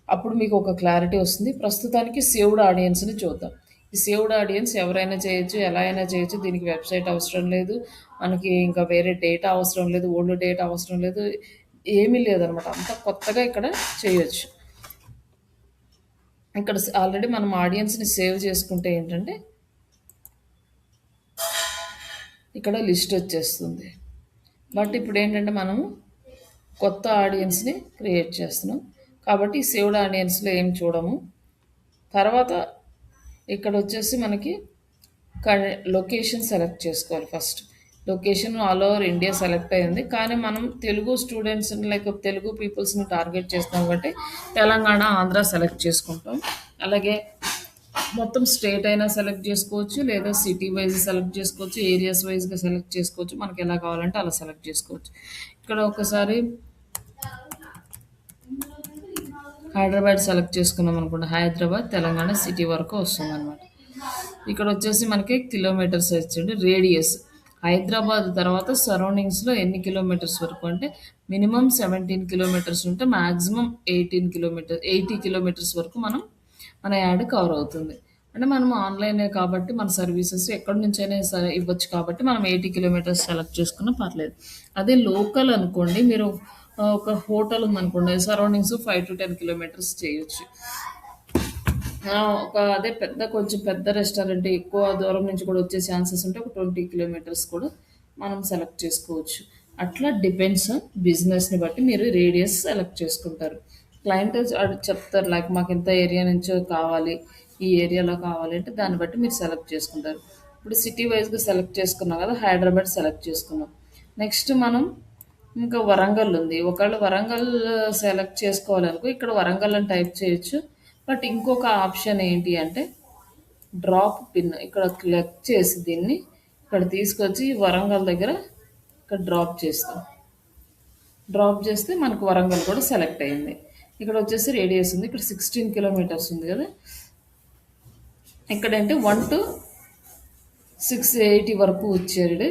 [SPEAKER 1] అప్పుడు మీకు ఒక క్లారిటీ వస్తుంది. ప్రస్తుతానికి సేవ్డ్ ఆడియన్స్‌ని చూద్దాం. ఈ సేవ్డ్ ఆడియన్స్ ఎవరైనా చేయొచ్చు, ఎలా అయినా చేయొచ్చు. దీనికి వెబ్‌సైట్ అవసరం లేదు. మనకి ఇంకా వేరే డేటా అవసరం లేదు. ఓల్డ్ డేటా అవసరం లేదు. ఏమీ లేదనమాట. అంతా కొత్తగా ఇక్కడ చేయొచ్చు. ఇక్కడ ఆల్రెడీ మనం ఆడియన్స్‌ని సేవ్ చేసుకుంటే ఏంటంటే ఇక్కడ లిస్ట్ వచ్చేస్తుంది. బట్ ఇప్పుడేంటంటే మనము కొత్త ఆడియన్స్‌ని క్రియేట్ చేస్తున్నాం. కాబట్టి సేవ్డ్ ఆడియన్స్‌లో ఏం చూడము. తర్వాత ఇక్కడొచ్చేసి మనకి లొకేషన్ సెలెక్ట్ చేసుకోవాలి first. Location all over India select అయింది. కానీ మనం తెలుగు స్టూడెంట్స్‌ని లైక్ తెలుగు పీపుల్స్‌ని టార్గెట్ చేస్తాం కాబట్టి తెలంగాణ, ఆంధ్ర సెలెక్ట్ చేసుకుంటాం. అలాగే మొత్తం స్టేట్ అయినా సెలెక్ట్ చేసుకోవచ్చు. లేదా సిటీ వైజ్ సెలెక్ట్ చేసుకోవచ్చు. ఏరియాస్ వైస్‌గా సెలెక్ట్ చేసుకోవచ్చు. మనకి ఎలా కావాలంటే అలా సెలెక్ట్ చేసుకోవచ్చు. ఇక్కడ ఒకసారి హైదరాబాద్ సెలెక్ట్ చేసుకున్నాం అనుకోండి, హైదరాబాద్ తెలంగాణ సిటీ వరకు వస్తుందన్నమాట. ఇక్కడ వచ్చేసి మనకి కిలోమీటర్స్ ఇచ్చిండు రేడియస్. హైదరాబాద్ తర్వాత సరౌండింగ్స్లో ఎన్ని కిలోమీటర్స్ వరకు అంటే మినిమం 17 కిలోమీటర్స్ ఉంటే మ్యాక్సిమం 80 కిలోమీటర్స్ వరకు మన యాడ్ కవర్ అవుతుంది. అంటే మనం ఆన్లైనే కాబట్టి మన సర్వీసెస్ ఎక్కడి నుంచైనా ఇవ్వచ్చు కాబట్టి మనం 80 కిలోమీటర్స్ సెలెక్ట్ చేసుకున్నా పర్లేదు. అదే లోకల్ అనుకోండి, మీరు ఒక హోటల్ ఉందనుకోండి, సరౌండింగ్స్ 5 to 10 కిలోమీటర్స్ చేయొచ్చు. ఒక అదే కొంచెం పెద్ద రెస్టారెంట్ ఎక్కువ దూరం నుంచి కూడా వచ్చే ఛాన్సెస్ ఉంటే ఒక 20 కిలోమీటర్స్ కూడా మనం సెలెక్ట్ చేసుకోవచ్చు. అట్లా డిపెండ్స్ ఆన్ బిజినెస్ని బట్టి మీరు రేడియస్ సెలెక్ట్ చేసుకుంటారు. క్లయింట్ చెప్తారు లైక్ మాకు ఇంత ఏరియా నుంచో కావాలి, ఈ ఏరియాలో కావాలి అంటే దాన్ని బట్టి మీరు సెలెక్ట్ చేసుకుంటారు. ఇప్పుడు సిటీ వైజ్గా సెలెక్ట్ చేసుకున్నాం కదా, హైదరాబాద్ సెలెక్ట్ చేసుకున్నాం. నెక్స్ట్ మనం ఇంకా వరంగల్ ఉంది. ఒకవేళ వరంగల్ సెలెక్ట్ చేసుకోవాలనుకో ఇక్కడ వరంగల్ అని టైప్ చేయొచ్చు. బట్ ఇంకొక ఆప్షన్ ఏంటి అంటే డ్రాప్ పిన్. ఇక్కడ క్లిక్ చేసి దీన్ని ఇక్కడ తీసుకొచ్చి వరంగల్ దగ్గర ఇక్కడ డ్రాప్ చేస్తాం. డ్రాప్ చేస్తే మనకు వరంగల్ కూడా సెలెక్ట్ అయింది. ఇక్కడ వచ్చేసి రేడియస్ ఉంది, ఇక్కడ 16 కిలోమీటర్స్ ఉంది కదా. ఇక్కడంటే 1 to 680 వరకు వచ్చాడు.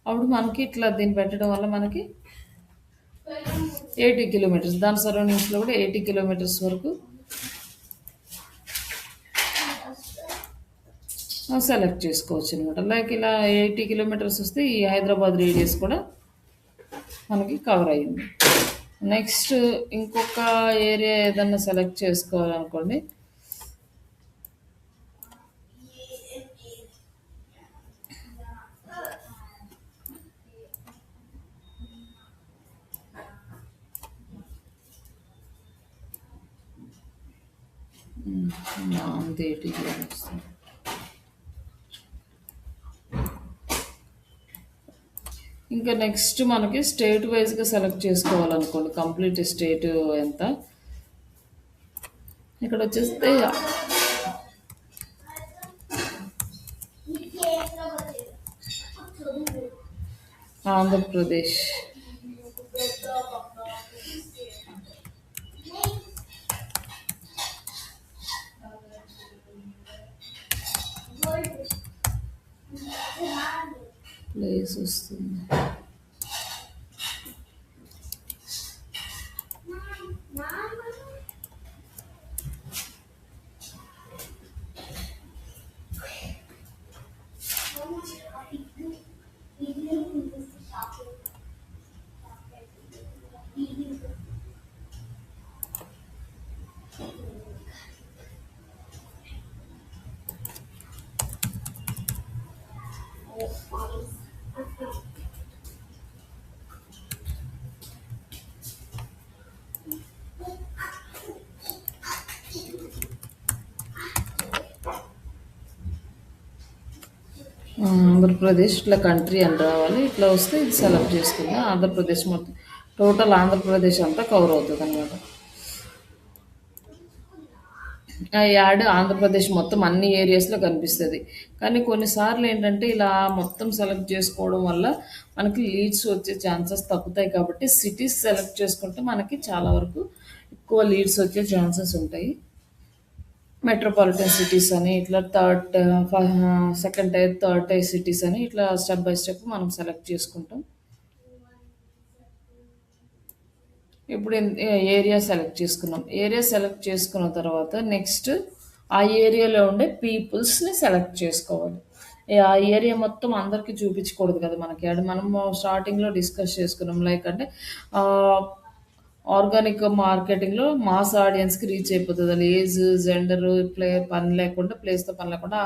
[SPEAKER 1] అప్పుడు మనకి ఇట్లా దీన్ని పెట్టడం వల్ల మనకి 80 కిలోమీటర్స్, దాని సరౌండింగ్స్లో కూడా 80 కిలోమీటర్స్ వరకు సెలెక్ట్ చేసుకోవచ్చు అనమాట. లైక్ ఇలా 80 కిలోమీటర్స్ వస్తే ఈ హైదరాబాద్ రేడియస్ కూడా మనకి కవర్ అయ్యింది. నెక్స్ట్ ఇంకొక ఏరియా ఏదన్నా సెలెక్ట్ చేసుకోవాలనుకోండి, అంతే 80 కిలోమీటర్స్. ఇంకా నెక్స్ట్ మనకి స్టేట్ వైజ్గా సెలెక్ట్ చేసుకోవాలనుకోండి, కంప్లీట్ స్టేట్ ఎంత. ఇక్కడ వచ్చేస్తే ఆంధ్రప్రదేశ్, ప్లేస్ వస్తుంది. ఆంధ్రప్రదేశ్ ఇట్లా కంట్రీ అని రావాలి. ఇట్లా వస్తే ఇది సెలెక్ట్ చేసుకుందాం. ఆంధ్రప్రదేశ్ మొత్తం టోటల్ ఆంధ్రప్రదేశ్ అంతా కవర్ అవుతుంది అనమాట. ఆ యాడ్ ఆంధ్రప్రదేశ్ మొత్తం అన్ని ఏరియాస్లో కనిపిస్తుంది. కానీ కొన్నిసార్లు ఏంటంటే ఇలా మొత్తం సెలెక్ట్ చేసుకోవడం వల్ల మనకి లీడ్స్ వచ్చే ఛాన్సెస్ తగ్గుతాయి. కాబట్టి సిటీస్ సెలెక్ట్ చేసుకుంటే మనకి చాలా వరకు ఎక్కువ లీడ్స్ వచ్చే ఛాన్సెస్ ఉంటాయి. మెట్రోపాలిటన్ సిటీస్ అని ఇట్లా second tyre third tyre cities అని ఇట్లా స్టెప్ బై స్టెప్ మనం సెలెక్ట్ చేసుకుంటాం. ఇప్పుడు ఏరియా సెలెక్ట్ చేసుకున్నాం. ఏరియా సెలెక్ట్ చేసుకున్న తర్వాత నెక్స్ట్ ఆ ఏరియాలో ఉండే పీపుల్స్ని సెలెక్ట్ చేసుకోవాలి. ఆ ఏరియా మొత్తం అందరికీ చూపించకూడదు కదా మనకి. అది మనం స్టార్టింగ్లో డిస్కస్ చేసుకున్నాం. లైక్ అంటే ఆర్గానిక్ మార్కెటింగ్లో మాస్ ఆడియన్స్కి రీచ్ అయిపోతుంది. అది ఏజ్, జెండర్, పని లేకుండా, ప్లేస్తో పని లేకుండా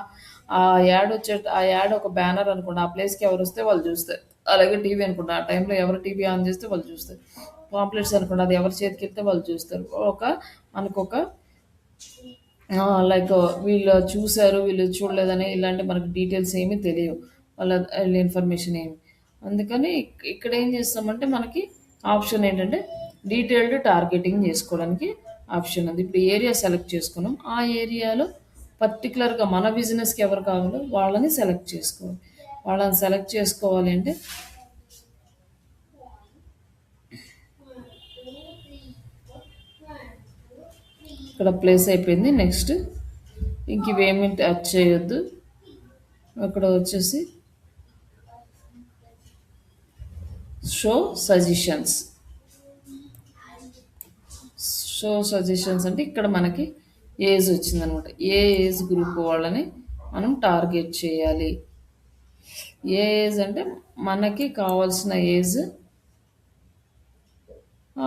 [SPEAKER 1] ఆ యాడ్ ఒక బ్యానర్ అనుకోండి, ఆ ప్లేస్కి ఎవరు వస్తే వాళ్ళు చూస్తారు. అలాగే టీవీ అనుకోండి, ఆ టైంలో ఎవరు టీవీ ఆన్ చేస్తే వాళ్ళు చూస్తారు. పాంప్లెట్స్ అనుకోండి, అది ఎవరి చేతికి వెళ్తే వాళ్ళు చూస్తారు. మనకు లైక్ వీళ్ళు చూశారు, వీళ్ళు చూడలేదని ఇలాంటి మనకు డీటెయిల్స్ ఏమీ తెలియవు, వాళ్ళ ఇన్ఫర్మేషన్ ఏమి. అందుకని ఇక్కడ ఏం చేస్తామంటే మనకి ఆప్షన్ ఏంటంటే డీటెయిల్డ్ టార్గెటింగ్ చేసుకోవడానికి ఆప్షన్ ఉంది. ఇప్పుడు ఏరియా సెలెక్ట్ చేసుకున్నాం. ఆ ఏరియాలో పర్టికులర్గా మన బిజినెస్కి ఎవరు కావాలో వాళ్ళని సెలెక్ట్ చేసుకోవాలి. వాళ్ళని సెలెక్ట్ చేసుకోవాలి అంటే ఇక్కడ ప్లేస్ అయిపోయింది. నెక్స్ట్ ఇంక ఇవేమీ టచ్ చేయొద్దు. అక్కడ వచ్చేసి షో సజెషన్స్. షో సజెషన్స్ అంటే ఇక్కడ మనకి ఏజ్ వచ్చిందనమాట. ఏ ఏజ్ గ్రూప్ వాళ్ళని మనం టార్గెట్ చేయాలి. ఏ ఏజ్ అంటే మనకి కావాల్సిన ఏజ్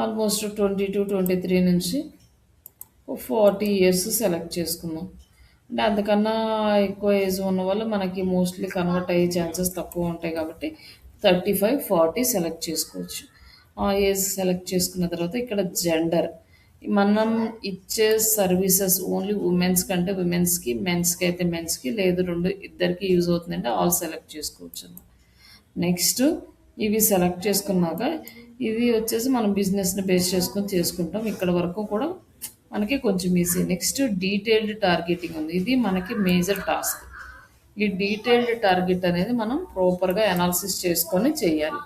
[SPEAKER 1] ఆల్మోస్ట్ 22-23 నుంచి 40 ఇయర్స్ సెలెక్ట్ చేసుకుందాం. అంటే అంతకన్నా ఎక్కువ ఏజ్ ఉన్న వాళ్ళు మనకి మోస్ట్లీ కన్వర్ట్ అయ్యే ఛాన్సెస్ తక్కువ ఉంటాయి కాబట్టి 35-40 సెలెక్ట్ చేసుకోవచ్చు. ఆ ఏజ్ సెలెక్ట్ చేసుకున్న తర్వాత ఇక్కడ జెండర్, మనం ఇచ్చే సర్వీసెస్ ఓన్లీ ఉమెన్స్ కంటే ఉమెన్స్కి, మెన్స్కి అయితే మెన్స్కి, లేదు ఇద్దరికి యూజ్ అవుతుందంటే ఆల్ సెలెక్ట్ చేసుకోవచ్చు. నెక్స్ట్ ఇవి సెలెక్ట్ చేసుకున్నాక ఇది వచ్చేసి మనం బిజినెస్ని బేస్ చేసుకొని చేసుకుంటాం. ఇక్కడ వరకు కూడా మనకి కొంచెం ఈజీ. నెక్స్ట్ డీటెయిల్డ్ టార్గెటింగ్ ఉంది. ఇది మనకి మేజర్ టాస్క్. ఈ డీటెయిల్డ్ టార్గెట్ అనేది మనం ప్రాపర్గా అనాలిసిస్ చేసుకొని చేయాలి.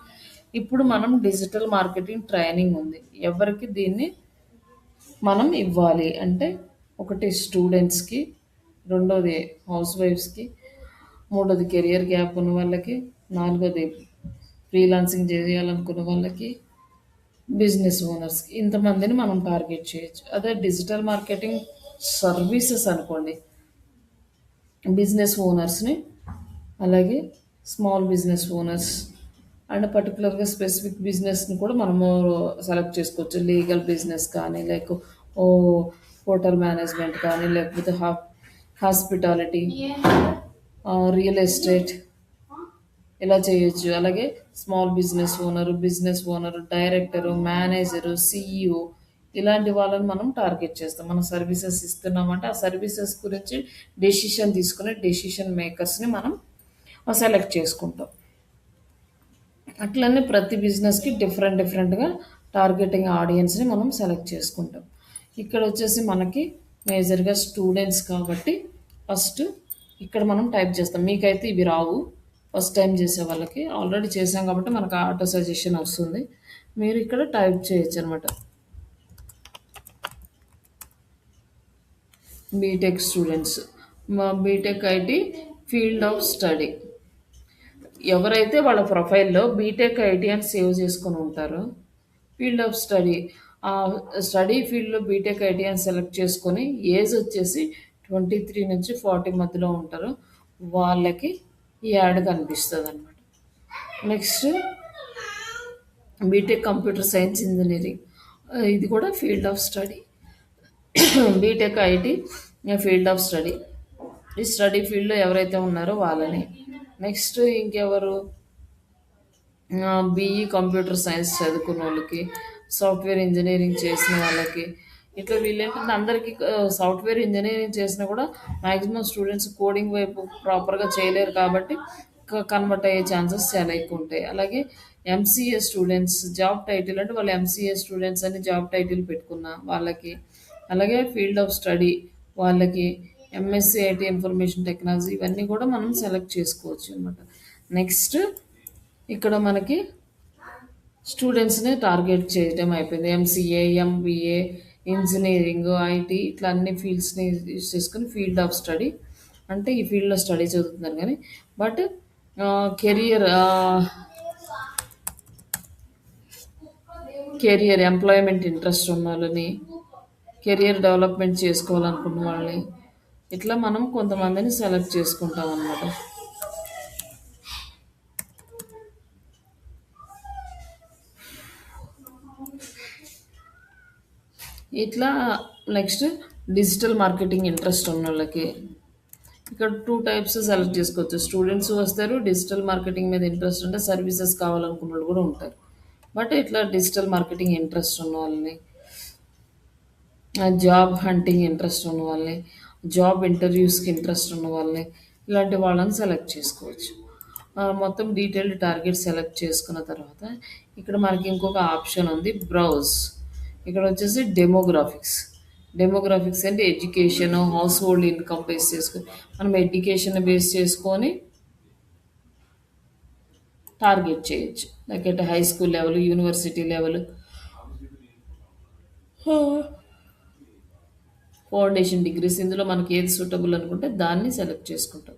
[SPEAKER 1] ఇప్పుడు మనం డిజిటల్ మార్కెటింగ్ ట్రైనింగ్ ఉంది. ఎవరికి దీన్ని మనం ఇవ్వాలి అంటే, ఒకటి స్టూడెంట్స్కి, రెండోది హౌస్ వైఫ్స్కి, మూడోది కెరియర్ గ్యాప్ ఉన్న వాళ్ళకి, నాలుగోది ఫ్రీలాన్సింగ్ చేయాలనుకున్న వాళ్ళకి, బిజినెస్ ఓనర్స్కి. ఇంతమందిని మనం టార్గెట్ చేయొచ్చు. అదే డిజిటల్ మార్కెటింగ్ సర్వీసెస్ అనుకోండి, బిజినెస్ ఓనర్స్ని, అలాగే స్మాల్ బిజినెస్ ఓనర్స్ అండ్ పర్టికులర్గా స్పెసిఫిక్ బిజినెస్ని కూడా మనము సెలెక్ట్ చేసుకోవచ్చు. లీగల్ బిజినెస్ కానీ, ఓ హోటల్ మేనేజ్మెంట్ కానీ, లేకపోతే హాస్పిటాలిటీ, రియల్ ఎస్టేట్, ఇలా చేయొచ్చు. అలాగే small business owner, director, manager, CEO, ఇలాంటి వాళ్ళని మనం టార్గెట్ చేస్తాం. మనం సర్వీసెస్ ఇస్తున్నామంటే ఆ సర్వీసెస్ గురించి డెసిషన్ తీసుకునే డెసిషన్ మేకర్స్ని మనం సెలెక్ట్ చేసుకుంటాం. అట్లనే ప్రతి బిజినెస్కి డిఫరెంట్గా టార్గెటింగ్ ఆడియన్స్ని మనం సెలెక్ట్ చేసుకుంటాం. ఇక్కడ వచ్చేసి మనకి మేజర్గా స్టూడెంట్స్ కాబట్టి ఫస్ట్ ఇక్కడ మనం టైప్ చేస్తాం. మీకైతే ఇవి రావు, ఫస్ట్ టైం చేసే వాళ్ళకి. ఆల్రెడీ చేసాం కాబట్టి మనకు ఆటో సజెషన్ వస్తుంది. మీరు ఇక్కడ టైప్ చేయొచ్చు అనమాట. బీటెక్ స్టూడెంట్స్, మా BTech IT field of study. ఎవరైతే వాళ్ళ ప్రొఫైల్లో బీటెక్ ఐటీ అని సేవ్ చేసుకొని ఉంటారో, ఫీల్డ్ ఆఫ్ స్టడీ, ఆ స్టడీ ఫీల్డ్లో బీటెక్ ఐటీ అని సెలెక్ట్ చేసుకొని ఏజ్ వచ్చేసి 23 నుంచి 40 మధ్యలో ఉంటారు, వాళ్ళకి ఈ యాడ్ కనిపిస్తుంది అనమాట. Next B Tech computer science engineering, ఇది కూడా field of study. B Tech IT field of study, ఈ స్టడీ ఫీల్డ్లో ఎవరైతే ఉన్నారో వాళ్ళని. నెక్స్ట్ ఇంకెవరు, బీఈ కంప్యూటర్ సైన్స్ చదువుకున్న వాళ్ళకి, సాఫ్ట్వేర్ ఇంజనీరింగ్ చేసిన వాళ్ళకి, ఇట్లా వీళ్ళేంటంటే అందరికీ సాఫ్ట్వేర్ ఇంజనీరింగ్ చేసినా కూడా మ్యాక్సిమం స్టూడెంట్స్ కోడింగ్ వైపు ప్రాపర్గా చేయలేరు కాబట్టి కన్వర్ట్ అయ్యే ఛాన్సెస్ చాలా ఎక్కువ ఉంటాయి. అలాగే ఎంసీఏ స్టూడెంట్స్, జాబ్ టైటిల్ అంటే వాళ్ళు ఎంసీఏ స్టూడెంట్స్ అని జాబ్ టైటిల్ పెట్టుకున్న వాళ్ళకి, అలాగే ఫీల్డ్ ఆఫ్ స్టడీ వాళ్ళకి, ఎంఎస్సీ ఐటీ ఇన్ఫర్మేషన్ టెక్నాలజీ, ఇవన్నీ కూడా మనం సెలెక్ట్ చేసుకోవచ్చు అనమాట. నెక్స్ట్ ఇక్కడ మనకి స్టూడెంట్స్ని టార్గెట్ చేయడం అయిపోయింది. ఎంసీఏ, ఎంబీఏ, ఇంజనీరింగ్, ఐటీ, ఇట్లా అన్ని ఫీల్డ్స్ని యూజ్ చేసుకొని ఫీల్డ్ ఆఫ్ స్టడీ అంటే ఈ ఫీల్డ్లో స్టడీ చదువుతున్నారు కానీ, బట్ కెరియర్ ఎంప్లాయ్మెంట్ ఇంట్రెస్ట్ ఉన్న వాళ్ళని, కెరియర్ డెవలప్మెంట్ చేసుకోవాలనుకున్న వాళ్ళని, ఇట్లా మనం కొంతమందిని సెలెక్ట్ చేసుకుంటాం అన్నమాట. ఇట్లా నెక్స్ట్ డిజిటల్ మార్కెటింగ్ ఇంట్రెస్ట్ ఉన్న వాళ్ళకి ఇక్కడ 2 టైప్స్ సెలెక్ట్ చేసుకోవచ్చు. స్టూడెంట్స్ వస్తారు, డిజిటల్ మార్కెటింగ్ మీద ఇంట్రెస్ట్ ఉంటే సర్వీసెస్ కావాలనుకున్న వాళ్ళు కూడా ఉంటారు. బట్ ఇట్లా డిజిటల్ మార్కెటింగ్ ఇంట్రెస్ట్ ఉన్న వాళ్ళని, జాబ్ హంటింగ్ ఇంట్రెస్ట్ ఉన్న వాళ్ళని, జాబ్ ఇంటర్వ్యూస్కి ఇంట్రెస్ట్ ఉన్న వాళ్ళని, ఇలాంటి వాళ్ళని సెలెక్ట్ చేసుకోవచ్చు. మొత్తం డీటెయిల్డ్ టార్గెట్ సెలెక్ట్ చేసుకున్న తర్వాత ఇక్కడ మనకి ఇంకొక ఆప్షన్ ఉంది, బ్రౌజ్. ఇక్కడ వచ్చేసి డెమోగ్రాఫిక్స్ అంటే education, house hold income base చేసుకొని మనం ఎడ్యుకేషన్ బేస్ చేసుకొని టార్గెట్ చేయొచ్చు. లైక్ అంటే high school level, university level, foundation degrees ఇందులో మనకి ఏది సూటబుల్ అనుకుంటే దాన్ని సెలెక్ట్ చేసుకుంటాం.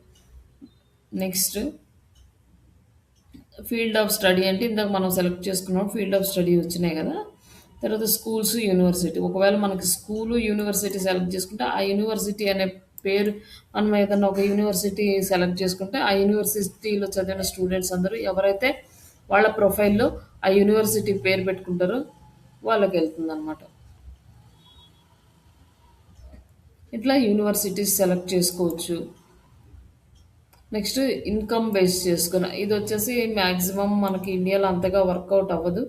[SPEAKER 1] నెక్స్ట్ ఫీల్డ్ ఆఫ్ స్టడీ అంటే ఇందాక మనం సెలెక్ట్ చేసుకున్నాం ఫీల్డ్ ఆఫ్ స్టడీ వచ్చినాయి కదా. తర్వాత స్కూల్స్, యూనివర్సిటీ. ఒకవేళ మనకి స్కూలు, యూనివర్సిటీ సెలెక్ట్ చేసుకుంటే ఆ యూనివర్సిటీ అనే పేరు మనం ఏదన్నా ఒక యూనివర్సిటీ సెలెక్ట్ చేసుకుంటే ఆ యూనివర్సిటీలో చదివిన స్టూడెంట్స్ అందరూ ఎవరైతే వాళ్ళ ప్రొఫైల్లో ఆ యూనివర్సిటీ పేరు పెట్టుకుంటారో వాళ్ళకి వెళ్తుంది అనమాట. ఇట్లా యూనివర్సిటీస్ సెలెక్ట్ చేసుకోవచ్చు. నెక్స్ట్ ఇన్కమ్ బేస్ చేసుకుని ఇది వచ్చేసి మ్యాక్సిమం మనకి ఇండియాలో అంతగా వర్కౌట్ అవ్వదు.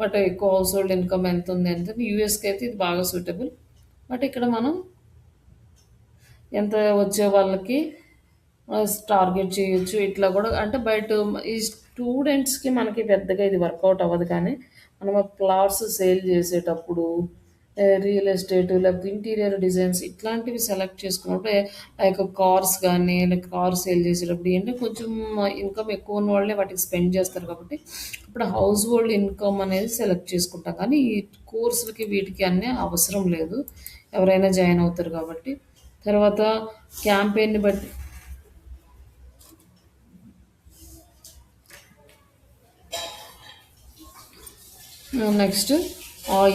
[SPEAKER 1] బట్ ఎక్కువ హౌస్ హోల్డ్ ఇన్కమ్ ఎంత ఉంది అంటే యూఎస్కి అయితే ఇది బాగా సూటబుల్. బట్ ఇక్కడ మనం ఎంత వచ్చే వాళ్ళకి టార్గెట్ చేయొచ్చు. ఇట్లా కూడా అంటే బయట ఈ స్టూడెంట్స్కి మనకి పెద్దగా ఇది వర్కౌట్ అవ్వదు. కానీ మనం ప్లాట్స్ సేల్ చేసేటప్పుడు రియల్ ఎస్టేట్ లేకపోతే ఇంటీరియర్ డిజైన్స్ ఇట్లాంటివి సెలెక్ట్ చేసుకున్నప్పుడు లైక్ కార్స్ కానీ లైక్ కార్ సేల్ చేసేటప్పుడు ఏంటంటే కొంచెం ఇన్కమ్ ఎక్కువ ఉన్న వాళ్ళే వాటికి స్పెండ్ చేస్తారు. కాబట్టి ఇప్పుడు హౌస్ హోల్డ్ ఇన్కమ్ అనేది సెలెక్ట్ చేసుకుంటాం. కానీ ఈ కోర్సులకి వీటికి అన్నీ అవసరం లేదు, ఎవరైనా జాయిన్ అవుతారు కాబట్టి. తర్వాత క్యాంపెయిన్ని బట్టి నెక్స్ట్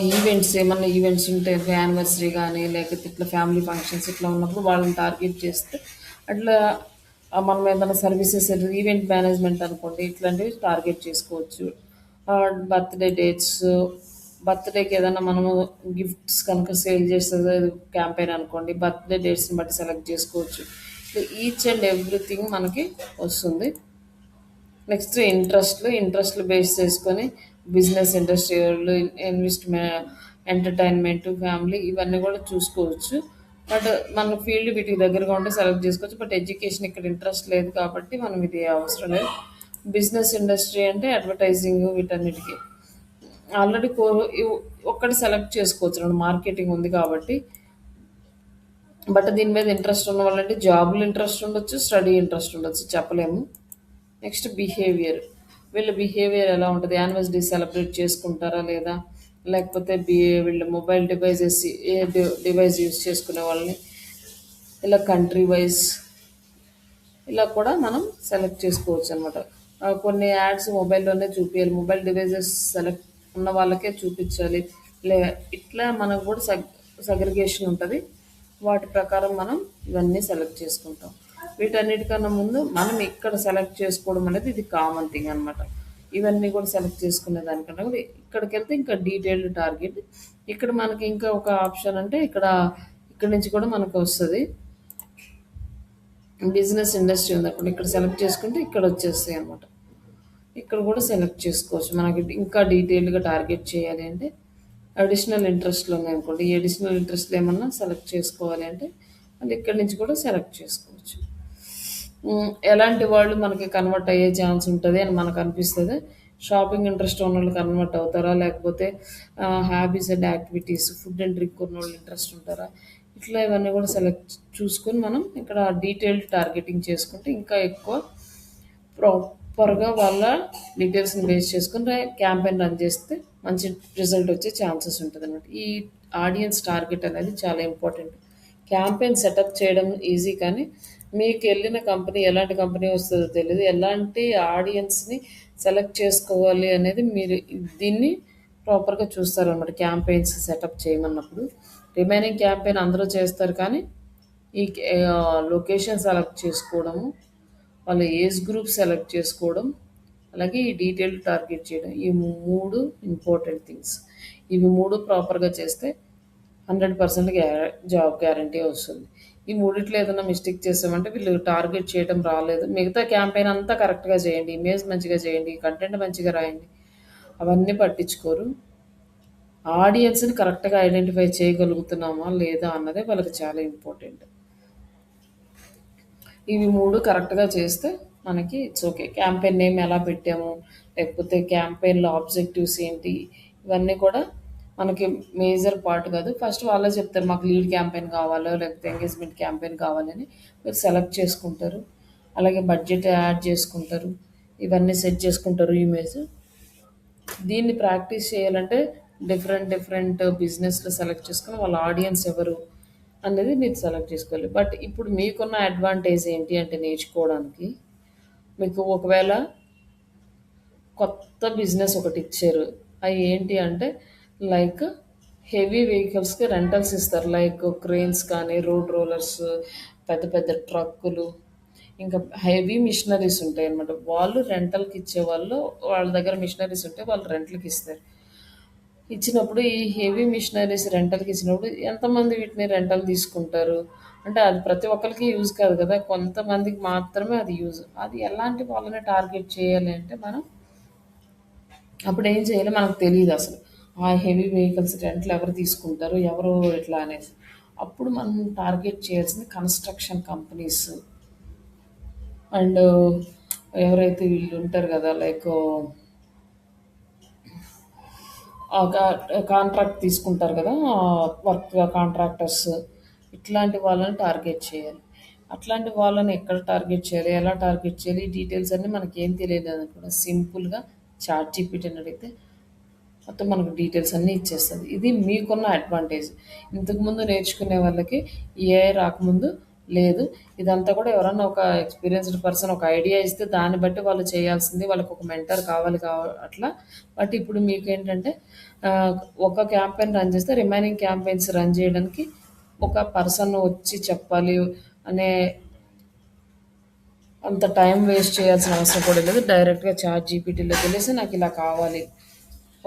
[SPEAKER 1] ఈవెంట్స్ ఏమన్నా ఈవెంట్స్ ఉంటే యానివర్సరీ కానీ లేకపోతే ఇట్లా ఫ్యామిలీ ఫంక్షన్స్ ఇట్లా ఉన్నప్పుడు వాళ్ళని టార్గెట్ చేస్తే అట్లా మనం ఏదైనా సర్వీసెస్ ఈవెంట్ మేనేజ్మెంట్ అనుకోండి ఇట్లాంటివి టార్గెట్ చేసుకోవచ్చు. బర్త్డే డేట్స్, బర్త్డేకి ఏదైనా మనము గిఫ్ట్స్ కనుక సేల్ చేస్తే క్యాంపెయిన్ అనుకోండి, బర్త్డే డేట్స్ని బట్టి సెలెక్ట్ చేసుకోవచ్చు. ఈచ్ అండ్ ఎవ్రీథింగ్ మనకి వస్తుంది. నెక్స్ట్ ఇంట్రెస్ట్లు బేస్ చేసుకొని business, industrial, investment, entertainment, family ఇవన్నీ కూడా చూసుకోవచ్చు. బట్ మన ఫీల్డ్ వీటికి దగ్గరగా ఉంటే సెలెక్ట్ చేసుకోవచ్చు. బట్ ఎడ్యుకేషన్ ఇక్కడ ఇంట్రెస్ట్ లేదు కాబట్టి మనం ఇది అవసరం లేదు. బిజినెస్, ఇండస్ట్రీ అంటే అడ్వర్టైజింగ్ వీటన్నిటికీ ఆల్రెడీ ఒక్కటి సెలెక్ట్ చేసుకోవచ్చు. మార్కెటింగ్ ఉంది కాబట్టి. బట్ దీని మీద ఇంట్రెస్ట్ ఉన్న వాళ్ళంటే జాబ్లో ఇంట్రెస్ట్ ఉండొచ్చు, స్టడీ ఇంట్రెస్ట్ ఉండొచ్చు, చెప్పలేము. Next behaviour. వీళ్ళ బిహేవియర్ ఎలా ఉంటుంది, యానివర్సరీ సెలబ్రేట్ చేసుకుంటారా లేదా, లేకపోతే వీళ్ళ మొబైల్ డివైజెస్ ఏ డివైస్ యూజ్ చేసుకునే వాళ్ళని, ఇలా కంట్రీ వైజ్ ఇలా కూడా మనం సెలెక్ట్ చేసుకోవచ్చు అనమాట. కొన్ని యాడ్స్ మొబైల్లోనే చూపించాలి, మొబైల్ డివైజెస్ సెలెక్ట్ ఉన్న వాళ్ళకే చూపించాలి. లే ఇట్లా మనకు కూడా సగ్రిగేషన్ ఉంటుంది. వాటి ప్రకారం మనం ఇవన్నీ సెలెక్ట్ చేసుకుంటాం. వీటన్నిటికన్నా ముందు మనం ఇక్కడ సెలెక్ట్ చేసుకోవడం అనేది ఇది కామన్ థింగ్ అనమాట. ఇవన్నీ కూడా సెలెక్ట్ చేసుకునే దానికన్నా కూడా ఇక్కడికి వెళ్తే ఇంకా డీటెయిల్డ్ టార్గెట్. ఇక్కడ మనకి ఇంకా ఒక ఆప్షన్ అంటే ఇక్కడ నుంచి కూడా మనకు వస్తుంది. బిజినెస్, ఇండస్ట్రీ ఉంది అప్పుడు ఇక్కడ సెలెక్ట్ చేసుకుంటే ఇక్కడ వచ్చేస్తాయి అనమాట. ఇక్కడ కూడా సెలెక్ట్ చేసుకోవచ్చు. మనకి ఇంకా డీటెయిల్డ్గా టార్గెట్ చేయాలి అంటే అడిషనల్ ఇంట్రెస్ట్లు ఉన్నాయనుకోండి, ఈ అడిషనల్ ఇంట్రెస్ట్లు ఏమన్నా సెలెక్ట్ చేసుకోవాలి అంటే అది ఇక్కడి నుంచి కూడా సెలెక్ట్ చేసుకోవచ్చు. ఎలాంటి వాళ్ళు మనకి కన్వర్ట్ అయ్యే ఛాన్స్ ఉంటుంది అని మనకు అనిపిస్తుంది. షాపింగ్ ఇంట్రెస్ట్ ఉన్న వాళ్ళు కన్వర్ట్ అవుతారా, లేకపోతే hobbies and activities, food and drink ఉన్న వాళ్ళు ఇంట్రెస్ట్ ఉంటారా, ఇట్లా ఇవన్నీ కూడా సెలెక్ట్ చూసుకొని మనం ఇక్కడ డీటెయిల్డ్ టార్గెటింగ్ చేసుకుంటే ఇంకా ఎక్కువ ప్రాపర్గా వాళ్ళ డీటెయిల్స్ని బేస్ చేసుకుని క్యాంపెయిన్ రన్ చేస్తే మంచి రిజల్ట్ వచ్చే ఛాన్సెస్ ఉంటుంది అనమాట. ఈ ఆడియన్స్ టార్గెట్ అనేది చాలా ఇంపార్టెంట్. క్యాంపెయిన్ సెటప్ చేయడం ఈజీ, కానీ మీకు వెళ్ళిన కంపెనీ ఎలాంటి కంపెనీ వస్తుందో తెలియదు. ఎలాంటి ఆడియన్స్ని సెలెక్ట్ చేసుకోవాలి అనేది మీరు దీన్ని ప్రాపర్గా చూస్తారనమాట క్యాంపెయిన్స్ సెటప్ చేయమన్నప్పుడు. రిమైనింగ్ క్యాంపెయిన్ అందరూ చేస్తారు, కానీ ఈ లొకేషన్ సెలెక్ట్ చేసుకోవడము, వాళ్ళ ఏజ్ గ్రూప్ సెలెక్ట్ చేసుకోవడం, అలాగే ఈ డీటెయిల్డ్ టార్గెట్ చేయడం, ఈ 3 ఇంపార్టెంట్ థింగ్స్. ఇవి 3 ప్రాపర్గా చేస్తే 100% జాబ్ గ్యారంటీ వస్తుంది. ఈ మూడిట్లో ఏదైనా మిస్టేక్ చేసామంటే వీళ్ళు టార్గెట్ చేయడం రాలేదు. మిగతా క్యాంపెయిన్ అంతా కరెక్ట్గా చేయండి, ఇమేజ్ మంచిగా చేయండి, కంటెంట్ మంచిగా రాయండి, అవన్నీ పట్టించుకోరు. ఆడియన్స్ని కరెక్ట్గా ఐడెంటిఫై చేయగలుగుతున్నామా లేదా అన్నదే వాళ్ళకి చాలా ఇంపార్టెంట్. ఇవి 3 కరెక్ట్గా చేస్తే మనకి ఇట్స్ ఓకే. క్యాంపెయిన్ నేమ్ ఎలా పెట్టాము, లేకపోతే క్యాంపెయిన్లో ఆబ్జెక్టివ్స్ ఏంటి, ఇవన్నీ కూడా మనకి మేజర్ పార్ట్ కాదు. ఫస్ట్ వాళ్ళే చెప్తారు మాకు లీడ్ క్యాంపెయిన్ కావాలో లేకపోతే ఎంగేజ్మెంట్ క్యాంపెయిన్ కావాలని మీరు సెలెక్ట్ చేసుకుంటారు. అలాగే బడ్జెట్ యాడ్ చేసుకుంటారు, ఇవన్నీ సెట్ చేసుకుంటారు ఇమేజ్. దీన్ని ప్రాక్టీస్ చేయాలంటే డిఫరెంట్ బిజినెస్లో సెలెక్ట్ చేసుకుని వాళ్ళ ఆడియన్స్ ఎవరు, అనేది మీరు సెలెక్ట్ చేసుకోవాలి. బట్ ఇప్పుడు మీకున్న అడ్వాంటేజ్ ఏంటి అంటే నేర్చుకోవడానికి, మీకు ఒకవేళ కొత్త బిజినెస్ ఒకటి ఇచ్చారు. అవి ఏంటి అంటే లైక్ హెవీ వెహికల్స్కి రెంటల్స్ ఇస్తారు. లైక్ క్రెయిన్స్ కానీ, రోడ్ రోలర్స్, పెద్ద పెద్ద ట్రక్కులు, ఇంకా హెవీ మిషనరీస్ ఉంటాయి అన్నమాట. వాళ్ళు రెంటల్కి ఇచ్చేవాళ్ళు, వాళ్ళ దగ్గర మిషనరీస్ ఉంటే వాళ్ళు రెంట్లకి ఇస్తారు. ఇచ్చినప్పుడు ఈ హెవీ మిషనరీస్ రెంటల్కి ఇచ్చినప్పుడు ఎంతమంది వీటిని రెంటల్ తీసుకుంటారు అంటే అది ప్రతి ఒక్కరికి యూజ్ కాదు కదా, కొంతమందికి మాత్రమే అది యూజ్. అది ఎలాంటి వాళ్ళని టార్గెట్ చేయాలి అంటే మనం అప్పుడు ఏం చేయాలి మనకు తెలియదు అసలు. ఆ హెవీ వెహికల్స్ రెంట్లు ఎవరు తీసుకుంటారు, ఎవరు ఎట్లా అనేసి. అప్పుడు మనం టార్గెట్ చేయాల్సింది కన్స్ట్రక్షన్ కంపెనీస్ అండ్ ఎవరైతే వీళ్ళు ఉంటారు కదా లైక్ కాంట్రాక్ట్ తీసుకుంటారు కదా, వర్క్ కాంట్రాక్టర్స్, ఇట్లాంటి వాళ్ళని టార్గెట్ చేయాలి. అట్లాంటి వాళ్ళని ఎక్కడ టార్గెట్ చేయాలి, ఎలా టార్గెట్ చేయాలి, ఈ డీటెయిల్స్ అన్నీ మనకి ఏం తెలియదు అనుకున్నా సింపుల్గా చాట్ జీపీటీని అడిగితే మొత్తం మనకు డీటెయిల్స్ అన్నీ ఇచ్చేస్తుంది. ఇది మీకున్న అడ్వాంటేజ్. ఇంతకుముందు నేర్చుకునే వాళ్ళకి ఏఐ రాకముందు లేదు. ఇదంతా కూడా ఎవరన్నా ఒక ఎక్స్పీరియన్స్డ్ పర్సన్ ఒక ఐడియా ఇస్తే దాన్ని బట్టి వాళ్ళు చేయాల్సింది. వాళ్ళకి ఒక మెంటర్ కావాలి అట్లా. బట్ ఇప్పుడు మీకేంటంటే ఒక క్యాంపెయిన్ రన్ చేస్తే రిమైనింగ్ క్యాంపెయిన్స్ రన్ చేయడానికి ఒక పర్సన్ వచ్చి చెప్పాలి అనే అంత టైం వేస్ట్ చేయాల్సిన అవసరం కూడా లేదు. డైరెక్ట్గా చాట్ జీపీటీలో తెలిసి నాకు ఇలా కావాలి,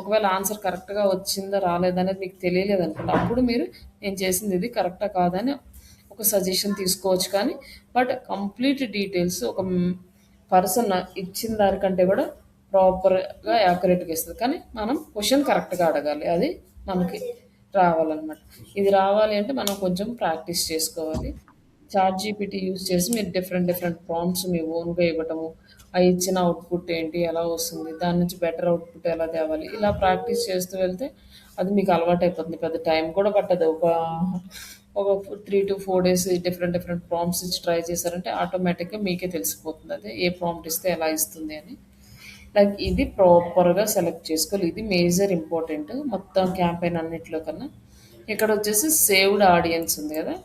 [SPEAKER 1] ఒకవేళ ఆన్సర్ కరెక్ట్గా వచ్చిందా రాలేదా అనేది మీకు తెలియలేదు అనుకోండి, అప్పుడు మీరు నేను చేసింది ఇది కరెక్టా కాదని ఒక సజెషన్ తీసుకోవచ్చు. కానీ బట్ కంప్లీట్ డీటెయిల్స్ ఒక పర్సన్ ఇచ్చిన దానికంటే కూడా ప్రాపర్గా యాక్యురేట్గా ఇస్తుంది. కానీ మనం క్వశ్చన్ కరెక్ట్గా అడగాలి, అది మనకి రావాలన్నమాట. ఇది రావాలి అంటే మనం కొంచెం ప్రాక్టీస్ చేసుకోవాలి. చాట్ జీపీటీ యూజ్ చేసి మీరు డిఫరెంట్ డిఫరెంట్ ప్రాంప్ట్స్ మీ ఓన్గా ఇవ్వటము, ఆ ఇచ్చిన అవుట్పుట్ ఏంటి, ఎలా వస్తుంది, దాని నుంచి బెటర్ అవుట్పుట్ ఎలా తేవాలి, ఇలా ప్రాక్టీస్ చేస్తూ వెళ్తే అది మీకు అలవాటు అయిపోతుంది. పెద్ద టైం కూడా పట్టదు. ఒక 3 to 4 days different different prompts ఇచ్చి ట్రై చేశారంటే ఆటోమేటిక్గా మీకే తెలిసిపోతుంది అదే ఏ ప్రాంప్ట్ ఇస్తే ఎలా ఇస్తుంది అని. లైక్ ఇది ప్రాపర్గా సెలెక్ట్ చేసుకోవాలి. ఇది మేజర్ ఇంపార్టెంట్ మొత్తం క్యాంపెయిన్ అన్నిట్లో కన్నా. ఇక్కడ వచ్చేసి సేవ్డ్ ఆడియన్స్ ఉంది కదా,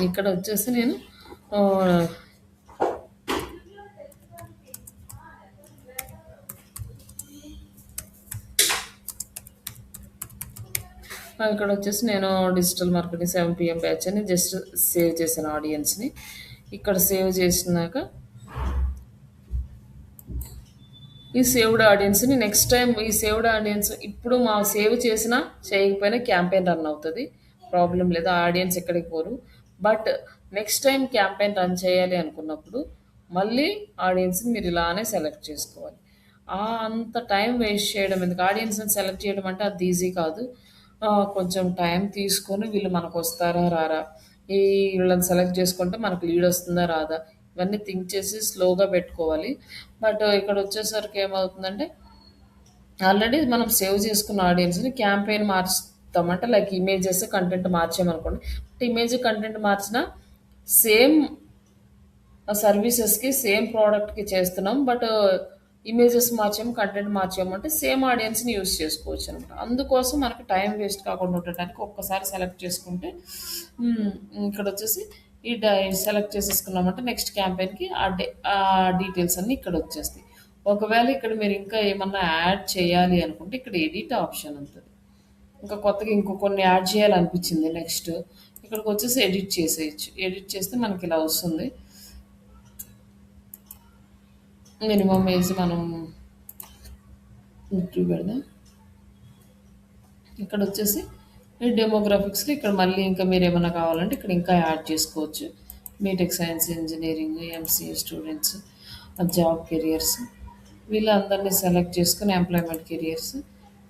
[SPEAKER 1] ఇక్కడ వచ్చేసి నేను ఆ, ఇక్కడ వచ్చేసి నేను డిజిటల్ మార్కెటింగ్ 7 PM బ్యాచ్ అని జస్ట్ సేవ్ చేశాను ఆడియన్స్ని. ఇక్కడ సేవ్ చేసినాక ఈ సేవ్డ్ ఆడియన్స్ని నెక్స్ట్ టైం ఈ సేవ్డ్ ఆడియన్స్ ఇప్పుడు మా సేవ్ చేసినా చేయకపోయినా క్యాంపెయిన్ రన్ అవుతుంది, ప్రాబ్లం లేదు, ఆ ఆడియన్స్ ఎక్కడికి పోరు. But next time campaign run చేయాలి అనుకున్నప్పుడు మళ్ళీ ఆడియన్స్ని మీరు ఇలానే సెలెక్ట్ చేసుకోవాలి. అంత టైం వేస్ట్ చేయడం ఎందుకు, ఆడియన్స్ని సెలెక్ట్ చేయడం అంటే అది ఈజీ కాదు. కొంచెం టైం తీసుకొని వీళ్ళు మనకు వస్తారా రారా, ఈ వీళ్ళని సెలెక్ట్ చేసుకుంటే మనకు లీడ్ వస్తుందా రాదా, ఇవన్నీ థింక్ చేసి స్లోగా పెట్టుకోవాలి. బట్ ఇక్కడ వచ్చేసరికి ఏమవుతుందంటే ఆల్రెడీ మనం సేవ్ చేసుకున్న ఆడియన్స్ని క్యాంపెయిన్ మార్చుతామంటే లైక్ ఇమేజెస్ కంటెంట్ మార్చామనుకోండి, ఇమేజ్ కంటెంట్ మార్చినా సేమ్ సర్వీసెస్కి సేమ్ ప్రోడక్ట్కి చేస్తున్నాం. బట్ ఇమేజెస్ మార్చాము, కంటెంట్ మార్చాము అంటే సేమ్ ఆడియన్స్ని యూస్ చేసుకోవచ్చు అనమాట. అందుకోసం మనకి టైం వేస్ట్ కాకుండా ఉండటానికి ఒక్కసారి సెలెక్ట్ చేసుకుంటే మ్, ఇక్కడ వచ్చేసి ఈ సెలెక్ట్ చేసేసుకున్నామంటే నెక్స్ట్ క్యాంపెయిన్కి ఆ డీటెయిల్స్ అన్నీ ఇక్కడ వచ్చేస్తాయి. ఒకవేళ ఇక్కడ మీరు ఇంకా ఏమన్నా యాడ్ చేయాలి అనుకుంటే ఇక్కడ ఎడిట్ ఆప్షన్ ఉంటుంది. ఇంకా కొత్తగా ఇంకో కొన్ని యాడ్ చేయాలనిపించింది నెక్స్ట్ ఇక్కడికి వచ్చేసి ఎడిట్ చేసేయచ్చు. ఎడిట్ చేస్తే మనకి ఇలా వస్తుంది. మినిమం ఏజ్ మనం పెడదాం. ఇక్కడ వచ్చేసి ఈ డెమోగ్రాఫిక్స్లో ఇక్కడ మళ్ళీ ఇంకా మీరు ఏమైనా కావాలంటే ఇక్కడ ఇంకా యాడ్ చేసుకోవచ్చు. B Tech science, engineering, MCA students, job careers, వీళ్ళందరినీ సెలెక్ట్ చేసుకుని ఎంప్లాయ్మెంట్ కెరియర్స్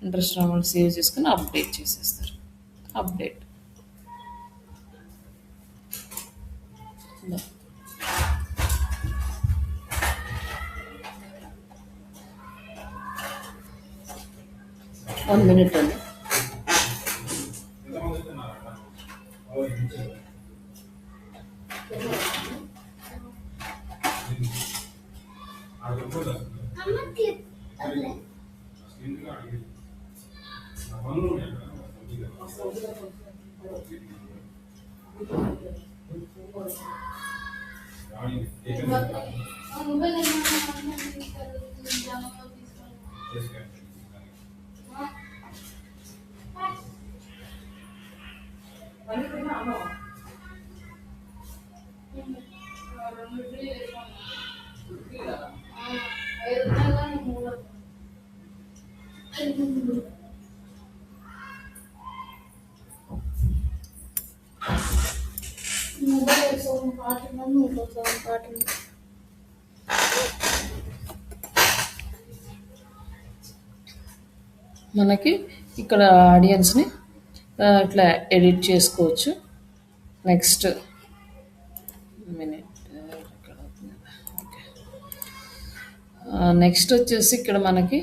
[SPEAKER 1] ఇంట్రెస్ట్ రావాలి సేవ్ చేసుకుని అప్డేట్ చేసేస్తారు. అప్డేట్ 1 minute అండి. మనకి ఇక్కడ ఆడియన్స్ని ఇట్లా ఎడిట్ చేసుకోవచ్చు. Next minute okay. నెక్స్ట్ వచ్చేసి ఇక్కడ మనకి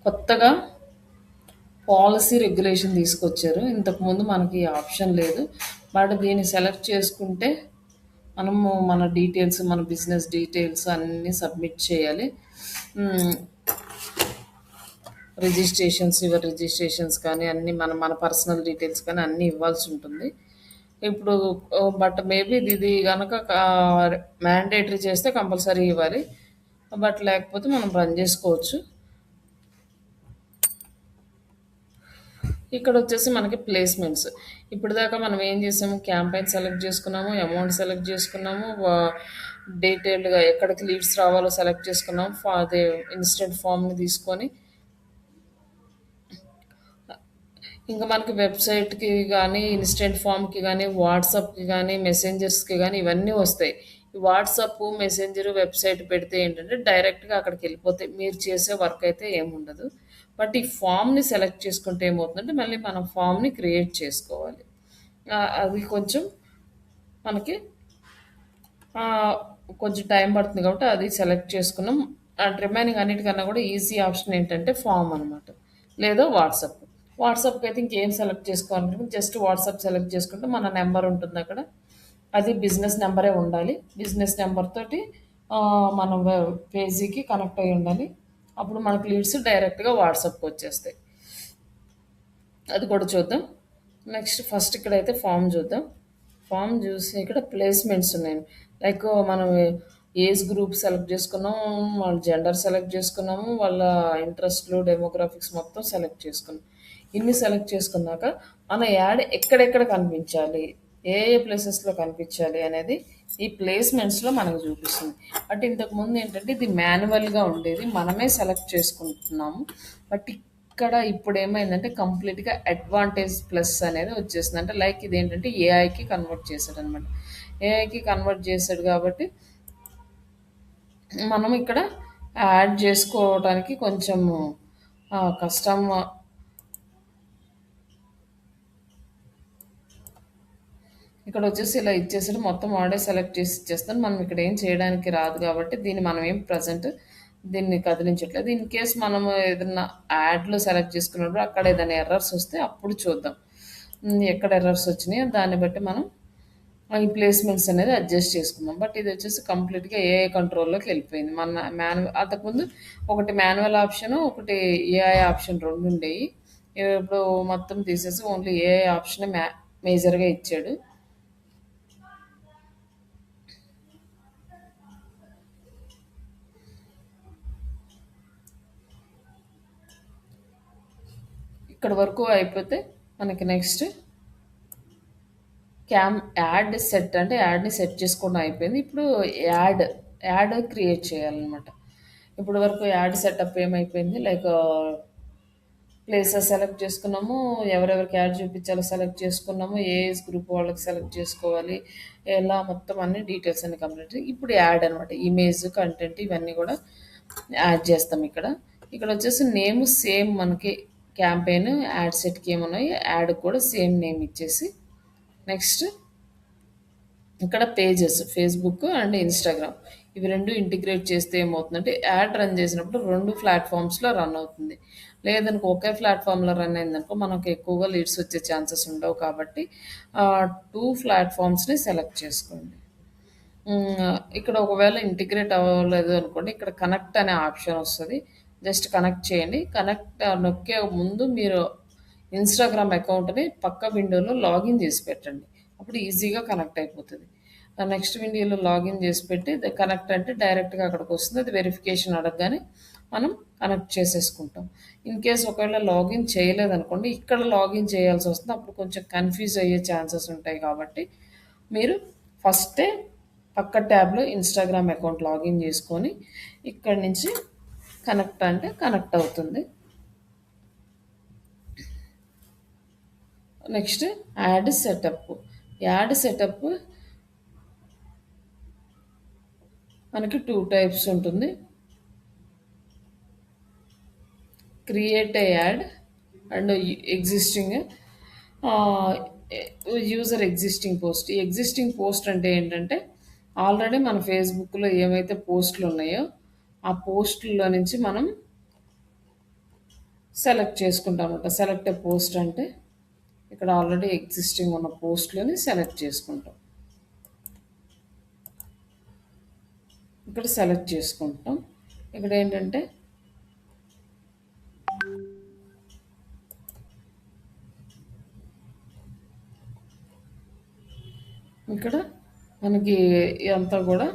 [SPEAKER 1] కొత్తగా పాలసీ రెగ్యులేషన్ తీసుకొచ్చారు. ఇంతకుముందు మనకి ఈ ఆప్షన్ లేదు. బట్ దీన్ని సెలెక్ట్ చేసుకుంటే మనము మన డీటెయిల్స్, మన బిజినెస్ డీటెయిల్స్ అన్నీ సబ్మిట్ చేయాలి. యువర్ రిజిస్ట్రేషన్స్ కానీ అన్నీ మన మన పర్సనల్ డీటెయిల్స్ కానీ అన్నీ ఇవ్వాల్సి ఉంటుంది. ఇప్పుడు బట్ మేబీ ఇది కనుక మ్యాండేటరీ చేస్తే కంపల్సరీ ఇవ్వాలి. బట్ లేకపోతే మనం రన్ చేసుకోవచ్చు. ఇక్కడ వచ్చేసి మనకి ప్లేస్మెంట్స్. ఇప్పటిదాకా మనం ఏం చేసాము, క్యాంపెయిన్ సెలెక్ట్ చేసుకున్నాము, అమౌంట్ సెలెక్ట్ చేసుకున్నాము, డీటెయిల్డ్గా ఎక్కడికి లీడ్స్ రావాలో సెలెక్ట్ చేసుకున్నాము. అదే ఇన్స్టెంట్ ఫామ్ని తీసుకొని ఇంకా మనకి వెబ్సైట్కి కానీ, ఇన్స్టెంట్ ఫామ్కి కానీ, వాట్సాప్కి కానీ, మెసెంజర్స్కి కానీ ఇవన్నీ వస్తాయి. ఈ వాట్సాప్, మెసెంజర్, వెబ్సైట్ పెడితే ఏంటంటే డైరెక్ట్గా అక్కడికి వెళ్ళిపోతాయి. మీరు చేసే వర్క్ అయితే ఏముండదు. బట్ ఈ ఫామ్ని సెలెక్ట్ చేసుకుంటే ఏమవుతుందంటే మళ్ళీ మనం ఫామ్ని క్రియేట్ చేసుకోవాలి. అది కొంచెం మనకి ఆ, కొంచెం టైం పడుతుంది కాబట్టి అది సెలెక్ట్ చేసుకున్నాం. అండ్ రిమైనింగ్ అన్నిటికన్నా కూడా ఈజీ ఆప్షన్ ఏంటంటే ఫామ్ అనమాట, లేదా వాట్సాప్. వాట్సాప్కి అయితే ఇంకేం సెలెక్ట్ చేసుకోవాలంటే జస్ట్ వాట్సాప్ సెలెక్ట్ చేసుకుంటే మన నెంబర్ ఉంటుంది అక్కడ. అది బిజినెస్ నెంబరే ఉండాలి. బిజినెస్ నెంబర్ తోటి మన పేజీకి కనెక్ట్ అయి ఉండాలి. అప్పుడు మనకు లీడ్స్ డైరెక్ట్గా వాట్సాప్కి వచ్చేస్తాయి. అది కూడా చూద్దాం. నెక్స్ట్ ఫస్ట్ ఇక్కడైతే ఫామ్ చూద్దాం. ఫామ్ చూసి ఇక్కడ ప్లేస్మెంట్స్ ఉన్నాయి. లైక్ మనం ఏజ్ గ్రూప్ సెలెక్ట్ చేసుకున్నాము, వాళ్ళ జెండర్ సెలెక్ట్ చేసుకున్నాము, వాళ్ళ ఇంట్రెస్ట్లు, డెమోగ్రాఫిక్స్ మొత్తం సెలెక్ట్ చేసుకున్నాం. ఇన్ని సెలెక్ట్ చేసుకున్నాక మన యాడ్ ఎక్కడెక్కడ కనిపించాలి, ఏ ఏ ప్లేసెస్లో కనిపించాలి అనేది ఈ ప్లేస్మెంట్స్లో మనకు చూపిస్తుంది. బట్ ఇంతకుముందు ఏంటంటే ఇది మాన్యువల్గా ఉండేది, మనమే సెలెక్ట్ చేసుకుంటున్నాము. బట్ ఇక్కడ ఇప్పుడు ఏమైందంటే కంప్లీట్గా అడ్వాంటేజ్ ప్లస్ అనేది వచ్చేసింది. అంటే లైక్ ఇది ఏంటంటే ఏఐకి కన్వర్ట్ చేశాడు అనమాట. ఏఐకి కన్వర్ట్ చేశాడు కాబట్టి మనం ఇక్కడ యాడ్ చేసుకోవడానికి కొంచెం కష్టం. ఇక్కడ వచ్చేసి ఇలా ఇచ్చేసాడు, మొత్తం వాడే సెలెక్ట్ చేసి ఇచ్చేస్తాను. మనం ఇక్కడ ఏం చేయడానికి రాదు కాబట్టి దీన్ని మనం ఏం ప్రజెంట్ దీన్ని కదిలించట్లేదు. ఇన్ కేస్ మనం ఏదైనా యాడ్లో సెలెక్ట్ చేసుకున్నప్పుడు అక్కడ ఏదైనా ఎర్రర్స్ వస్తే అప్పుడు చూద్దాం. ఎక్కడ ఎర్రర్స్ వచ్చినాయో దాన్ని బట్టి మనం ఈ ప్లేస్మెంట్స్ అనేది అడ్జస్ట్ చేసుకుందాం. బట్ ఇది వచ్చేసి కంప్లీట్గా ఏఐ కంట్రోల్లోకి వెళ్ళిపోయింది. మన అంతకుముందు ఒకటి మాన్యువల్ ఆప్షన్, ఒకటి ఏఐ ఆప్షన్ రెండు ఉండేవి. ఇప్పుడు మొత్తం తీసేసి ఓన్లీ ఏఐ ఆప్షన్ మేజర్గా ఇచ్చాడు. ఇక్కడ వరకు అయిపోతే మనకి నెక్స్ట్ యాడ్ సెట్, అంటే యాడ్ని సెట్ చేసుకోవడం అయిపోయింది. ఇప్పుడు యాడ్ క్రియేట్ చేయాలన్నమాట. ఇప్పుడు వరకు యాడ్ సెటప్ ఏమైపోయింది, లైక్ ప్లేసెస్ సెలెక్ట్ చేసుకున్నాము, ఎవరెవరికి యాడ్ చూపించాలో సెలెక్ట్ చేసుకున్నాము, ఏ ఏజ్ గ్రూప్ వాళ్ళకి సెలెక్ట్ చేసుకోవాలి, ఎలా మొత్తం అన్ని డీటెయిల్స్ అన్ని కంప్లీట్. ఇప్పుడు యాడ్ అనమాట, ఇమేజ్, కంటెంట్ ఇవన్నీ కూడా యాడ్ చేస్తాం. ఇక్కడ వచ్చేసి నేమ్ సేమ్ మనకి క్యాంపెయిన్ యాడ్ సెట్కి ఏమున్నాయి, యాడ్ కూడా సేమ్ నేమ్ ఇచ్చేసి నెక్స్ట్ ఇక్కడ పేజెస్, ఫేస్బుక్ అండ్ ఇన్స్టాగ్రామ్ ఇవి రెండు ఇంటిగ్రేట్ చేస్తే ఏమవుతుందంటే యాడ్ రన్ చేసినప్పుడు రెండు ప్లాట్ఫామ్స్లో రన్ అవుతుంది. లేదనుకో ఒకే ప్లాట్ఫామ్లో రన్ అయిందనుకో మనకు ఎక్కువగా లీడ్స్ వచ్చే ఛాన్సెస్ ఉండవు. కాబట్టి 2 ప్లాట్ఫామ్స్ని సెలెక్ట్ చేసుకోండి. ఇక్కడ ఒకవేళ ఇంటిగ్రేట్ అవ్వలేదు అనుకోండి, ఇక్కడ కనెక్ట్ అనే ఆప్షన్ వస్తుంది. జస్ట్ కనెక్ట్ చేయండి. కనెక్ట్ నొక్కే ముందు మీరు ఇన్స్టాగ్రామ్ అకౌంట్ని పక్క విండోలో లాగిన్ చేసి పెట్టండి. అప్పుడు ఈజీగా కనెక్ట్ అయిపోతుంది. నెక్స్ట్ విండోలో లాగిన్ చేసి పెట్టి కనెక్ట్ అంటే డైరెక్ట్గా అక్కడికి వస్తుంది. అది వెరిఫికేషన్ అడగగానే మనం కనెక్ట్ చేసేసుకుంటాం. ఇన్ కేస్ ఒకవేళ లాగిన్ చేయలేదనుకోండి, ఇక్కడ లాగిన్ చేయాల్సి వస్తుంది. అప్పుడు కొంచెం కన్ఫ్యూజ్ అయ్యే ఛాన్సెస్ ఉంటాయి. కాబట్టి మీరు ఫస్టే పక్క ట్యాబ్లో ఇన్స్టాగ్రామ్ అకౌంట్ లాగిన్ చేసుకొని ఇక్కడి నుంచి కనెక్ట్ అంటే కనెక్ట్ అవుతుంది. Next add setup. Add setup మనకి 2 టైప్స్ ఉంటుంది. Create a add and existing user existing post. ఈ ఎగ్జిస్టింగ్ పోస్ట్ అంటే ఏంటంటే ఆల్రెడీ మన ఫేస్బుక్లో ఏమైతే పోస్టులు ఉన్నాయో ఆ పోస్టుల్లో నుంచి మనం సెలెక్ట్ చేసుకుంటాం అనమాట. సెలెక్ట్ ఏ పోస్ట్ అంటే ఇక్కడ ఆల్రెడీ ఎగ్జిస్టింగ్ ఉన్న పోస్ట్లని సెలెక్ట్ చేసుకుంటాం. ఇక్కడ సెలెక్ట్ చేసుకుంటాం. ఇక్కడ ఏంటంటే ఇక్కడ మనకి ఇదంతా కూడా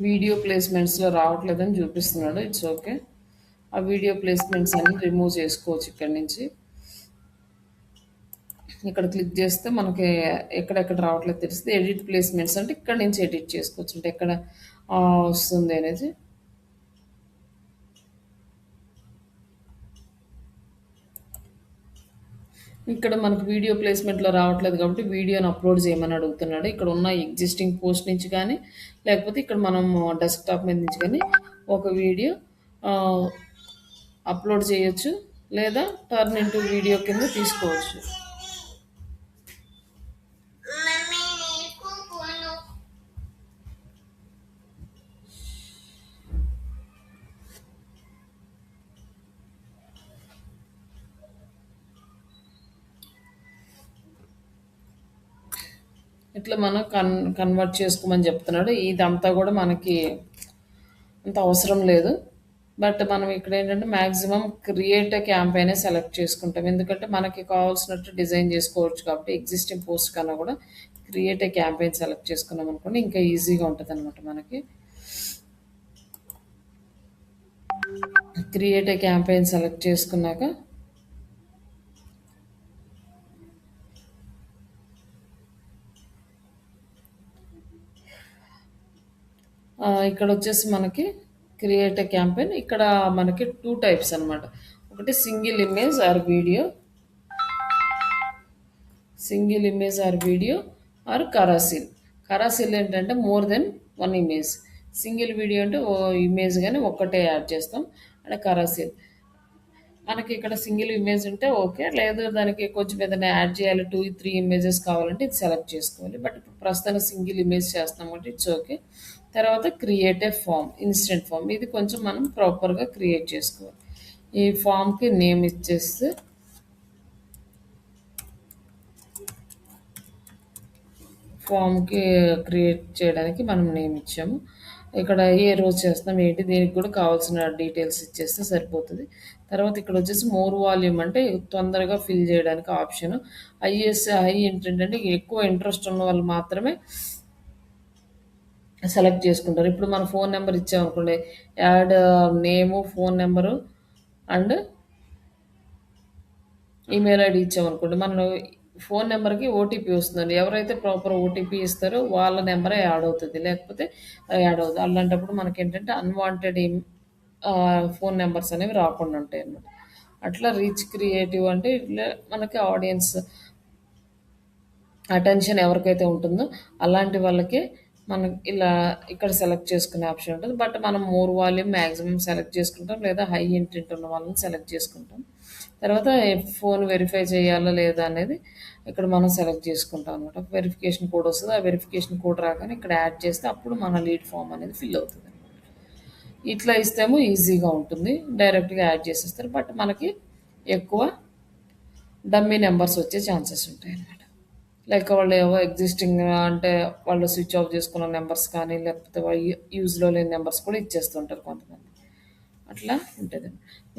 [SPEAKER 1] వీడియో ప్లేస్మెంట్స్లో రావట్లేదని చూపిస్తున్నాడు. It's okay. ఆ వీడియో ప్లేస్మెంట్స్ అన్ని రిమూవ్ చేసుకోవచ్చు ఇక్కడ నుంచి. ఇక్కడ క్లిక్ చేస్తే మనకి ఎక్కడెక్కడ రావట్లేదు తెలిస్తే ఎడిట్ ప్లేస్మెంట్స్ అంటే ఇక్కడ నుంచి ఎడిట్ చేసుకోవచ్చు. అంటే ఎక్కడ వస్తుంది అనేది. ఇక్కడ మనకు వీడియో ప్లేస్మెంట్లో రావట్లేదు కాబట్టి వీడియోని అప్లోడ్ చేయమని అడుగుతున్నాడు. ఇక్కడ ఉన్న ఎగ్జిస్టింగ్ పోస్ట్ నుంచి కానీ లేకపోతే ఇక్కడ మనం డెస్క్టాప్ మీద నుంచి కానీ ఒక వీడియో అప్లోడ్ చేయొచ్చు లేదా టర్న్ ఇంటూ వీడియో కింద తీసుకోవచ్చు. ఇట్లా మనం కన్వర్ట్ చేసుకోమని చెప్తున్నాడు. ఇదంతా కూడా మనకి అంత అవసరం లేదు. బట్ మనం ఇక్కడ ఏంటంటే మ్యాక్సిమం క్రియేట్ క్యాంపెయిన్ సెలెక్ట్ చేసుకుంటాం. ఎందుకంటే మనకి కావాల్సినట్టు డిజైన్ చేసుకోవచ్చు కాబట్టి ఎగ్జిస్టింగ్ పోస్ట్ కన్నా కూడా క్రియేట్ క్యాంపెయిన్ సెలెక్ట్ చేసుకున్నాం అనుకోండి ఇంకా ఈజీగా ఉంటుంది అనమాట. మనకి క్రియేట్ క్యాంపెయిన్ సెలెక్ట్ చేసుకున్నాక ఇక్కడ వచ్చేసి మనకి క్రియేట్ క్యాంపెయిన్ ఇక్కడ మనకి 2 టైప్స్ అనమాట. ఒకటి single image or video or carousel. Carousel ఏంటంటే more than 1 image. Single video అంటే ఓ ఇమేజ్ కానీ ఒక్కటే యాడ్ చేస్తాం. అంటే కరాసిల్ మనకి ఇక్కడ సింగిల్ ఇమేజ్ ఉంటే ఓకే. లేదు దానికి కొంచెం ఏదైనా యాడ్ చేయాలి 2-3 ఇమేజెస్ కావాలంటే ఇది సెలెక్ట్ చేసుకోవాలి. బట్ ఇప్పుడు ప్రస్తుతానికి సింగిల్ ఇమేజ్ చేస్తాం కాబట్టి ఇట్స్ ఓకే. తర్వాత create a form, instant form. ఇది కొంచెం మనం ప్రాపర్గా క్రియేట్ చేసుకోవాలి. ఈ ఫామ్కి నేమ్ ఇచ్చేస్తే ఫామ్కి క్రియేట్ చేయడానికి మనం నేమ్ ఇచ్చాము. ఇక్కడ ఏ రోజు చేస్తాం ఏంటి దీనికి కూడా కావాల్సిన డీటెయిల్స్ ఇచ్చేస్తే సరిపోతుంది. తర్వాత ఇక్కడ వచ్చేసి మోర్ వాల్యూమ్ అంటే తొందరగా ఫిల్ చేయడానికి ఆప్షన్. హై ఏంటంటే ఎక్కువ ఇంట్రెస్ట్ ఉన్న వాళ్ళు మాత్రమే సెలెక్ట్ చేసుకుంటారు. ఇప్పుడు మన ఫోన్ నెంబర్ ఇచ్చామనుకోండి, ad name, phone number and email ID ఇచ్చామనుకోండి, మన ఫోన్ నెంబర్కి ఓటీపీ వస్తుందండి. ఎవరైతే ప్రాపర్ ఓటీపీ ఇస్తారో వాళ్ళ నెంబరే యాడ్ అవుతుంది, లేకపోతే యాడ్ అవుతుంది. అలాంటప్పుడు మనకి ఏంటంటే అన్వాంటెడ్ ఫోన్ నెంబర్స్ అనేవి రాకుండా ఉంటాయి అన్నమాట. అట్లా రీచ్ క్రియేటివ్ అంటే ఇట్లా మనకి ఆడియన్స్ అటెన్షన్ ఎవరికైతే ఉంటుందో అలాంటి వాళ్ళకి మనం ఇలా ఇక్కడ సెలెక్ట్ చేసుకునే ఆప్షన్ ఉంటుంది. బట్ మనం మోర్ వాల్యూమ్ మ్యాక్సిమం సెలెక్ట్ చేసుకుంటాం లేదా హై ఇంటెంట్ ఉన్న వాళ్ళని సెలెక్ట్ చేసుకుంటాం. తర్వాత ఫోన్ వెరిఫై చేయాలా లేదా అనేది ఇక్కడ మనం సెలెక్ట్ చేసుకుంటాం అనమాట. వెరిఫికేషన్ కోడ్ వస్తుంది. ఆ వెరిఫికేషన్ కోడ్ రాగానే ఇక్కడ యాడ్ చేస్తే అప్పుడు మన లీడ్ ఫామ్ అనేది ఫిల్ అవుతుంది. ఇట్లా ఇస్తేమో ఈజీగా ఉంటుంది, డైరెక్ట్గా యాడ్ చేసేస్తారు. బట్ మనకి ఎక్కువ డమ్మీ నెంబర్స్ వచ్చే ఛాన్సెస్ ఉంటాయి అన్నమాట. లైక్ వాళ్ళు ఏవో ఎగ్జిస్టింగ్ అంటే వాళ్ళు స్విచ్ ఆఫ్ చేసుకున్న నెంబర్స్ కానీ లేకపోతే యూజ్లో లేని నెంబర్స్ కూడా ఇచ్చేస్తుంటారు కొంతమంది. అట్లా ఉంటుంది.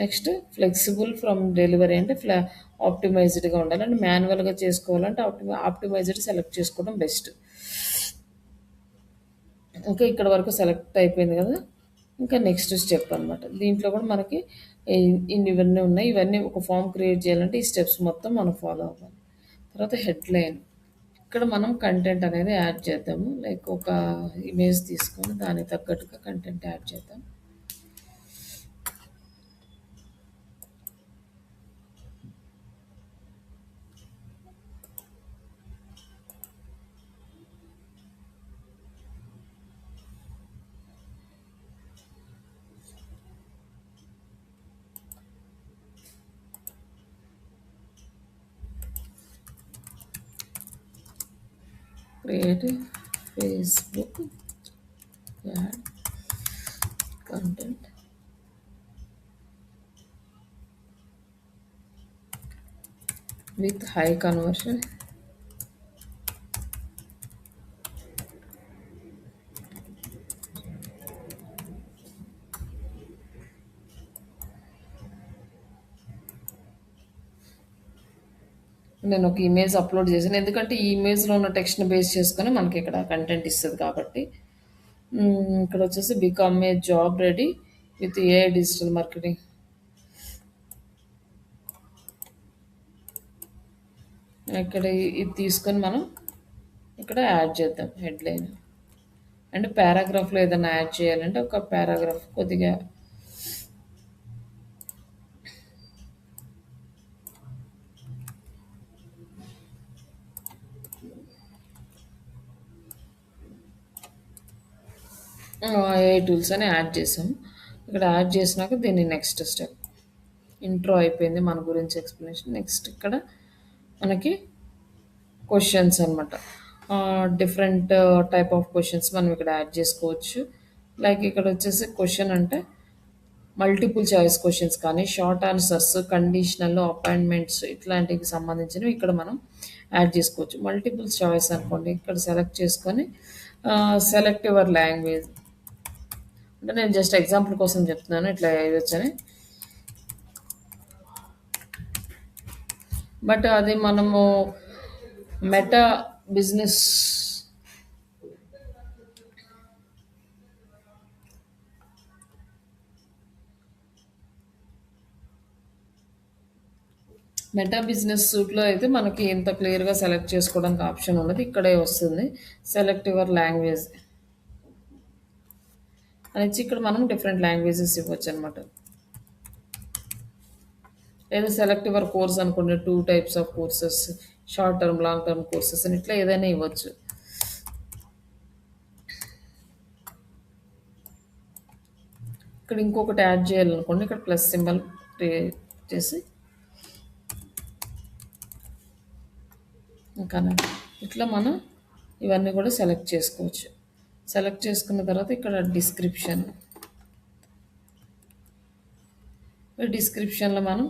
[SPEAKER 1] నెక్స్ట్ ఫ్లెక్సిబుల్ ఫ్రమ్ డెలివరీ అంటే ఆప్టిమైజ్డ్గా ఉండాలి. అంటే మాన్యువల్గా చేసుకోవాలంటే ఆప్టిమైజ్డ్ సెలెక్ట్ చేసుకోవడం బెస్ట్. ఓకే, ఇక్కడ వరకు సెలెక్ట్ అయిపోయింది కదా. ఇంకా నెక్స్ట్ స్టెప్ అనమాట. దీంట్లో కూడా మనకి ఇవన్నీ ఉన్నాయి. ఇవన్నీ ఒక ఫామ్ క్రియేట్ చేయాలంటే ఈ స్టెప్స్ మొత్తం మనం ఫాలో అవ్వాలి. తర్వాత హెడ్లైన్. ఇక్కడ మనం కంటెంట్ అనేది యాడ్ చేద్దాము. లైక్ ఒక ఇమేజ్ తీసుకొని దానికి తగ్గట్టుగా కంటెంట్ యాడ్ చేద్దాం. Create Facebook add content with high conversion నేను ఒక ఇమేజ్ అప్లోడ్ చేశాను. ఎందుకంటే ఈ ఇమేజ్‌లో ఉన్న టెక్స్ట్‌ని బేస్ చేసుకొని మనకి ఇక్కడ కంటెంట్ ఇస్తది కాబట్టి. ఇక్కడ వచ్చేసి become a job ready with AI digital marketing. ఇక్కడ ఇది తీసుకొని మనం ఇక్కడ యాడ్ చేద్దాం హెడ్లైన్. అండ్ పారాగ్రాఫ్‌లో ఏదైనా యాడ్ చేయాలంటే ఒక పారాగ్రాఫ్ కొద్దిగా ఏఐ టూల్స్ అని యాడ్ చేసాం. ఇక్కడ యాడ్ చేసినాక దీన్ని నెక్స్ట్ స్టెప్. ఇంట్రో అయిపోయింది మన గురించి ఎక్స్‌ప్లనేషన్. నెక్స్ట్ ఇక్కడ మనకి క్వెషన్స్ అనమాట. డిఫరెంట్ టైప్ ఆఫ్ క్వెషన్స్ మనం ఇక్కడ యాడ్ చేసుకోవచ్చు. లైక్ ఇక్కడ వచ్చేసి క్వెషన్ అంటే మల్టిపుల్ చాయిస్ క్వెషన్స్ కానీ, షార్ట్ ఆన్సర్స్, కండిషనల్, అపాయింట్మెంట్స్ ఇట్లాంటివి సంబంధించినవి ఇక్కడ మనం యాడ్ చేసుకోవచ్చు. మల్టిపుల్ చాయిస్ అనుకోండి, ఇక్కడ సెలెక్ట్ చేసుకొని సెలెక్ట్ యువర్ లాంగ్వేజ్ అంటే నేను జస్ట్ ఎగ్జాంపుల్ కోసం చెప్తున్నాను ఇట్లా వేయవచ్చని. బట్ అది మనము మెటా బిజినెస్ మెటా బిజినెస్ సూట్లో అయితే మనకి ఇంత క్లియర్గా సెలెక్ట్ చేసుకోవడానికి ఆప్షన్ ఉండదు. ఇక్కడే వస్తుంది సెలెక్ట్ యువర్ లాంగ్వేజ్ అని. ఇక్కడ మనం డిఫరెంట్ లాంగ్వేజెస్ ఇవ్వచ్చు అనమాట. లేదా సెలెక్ట్ యువర్ కోర్స్ అనుకోండి, 2 types of courses, short term, long term courses అని ఇట్లా ఏదైనా ఇవ్వచ్చు. ఇక్కడ ఇంకొకటి యాడ్ చేయాలనుకోండి, ఇక్కడ ప్లస్ సింబల్ క్రియేట్ చేసి ఇంకా ఇట్లా మనం ఇవన్నీ కూడా సెలెక్ట్ చేసుకోవచ్చు. సెలెక్ట్ చేసుకున్న తర్వాత ఇక్కడ డిస్క్రిప్షన్లో మనం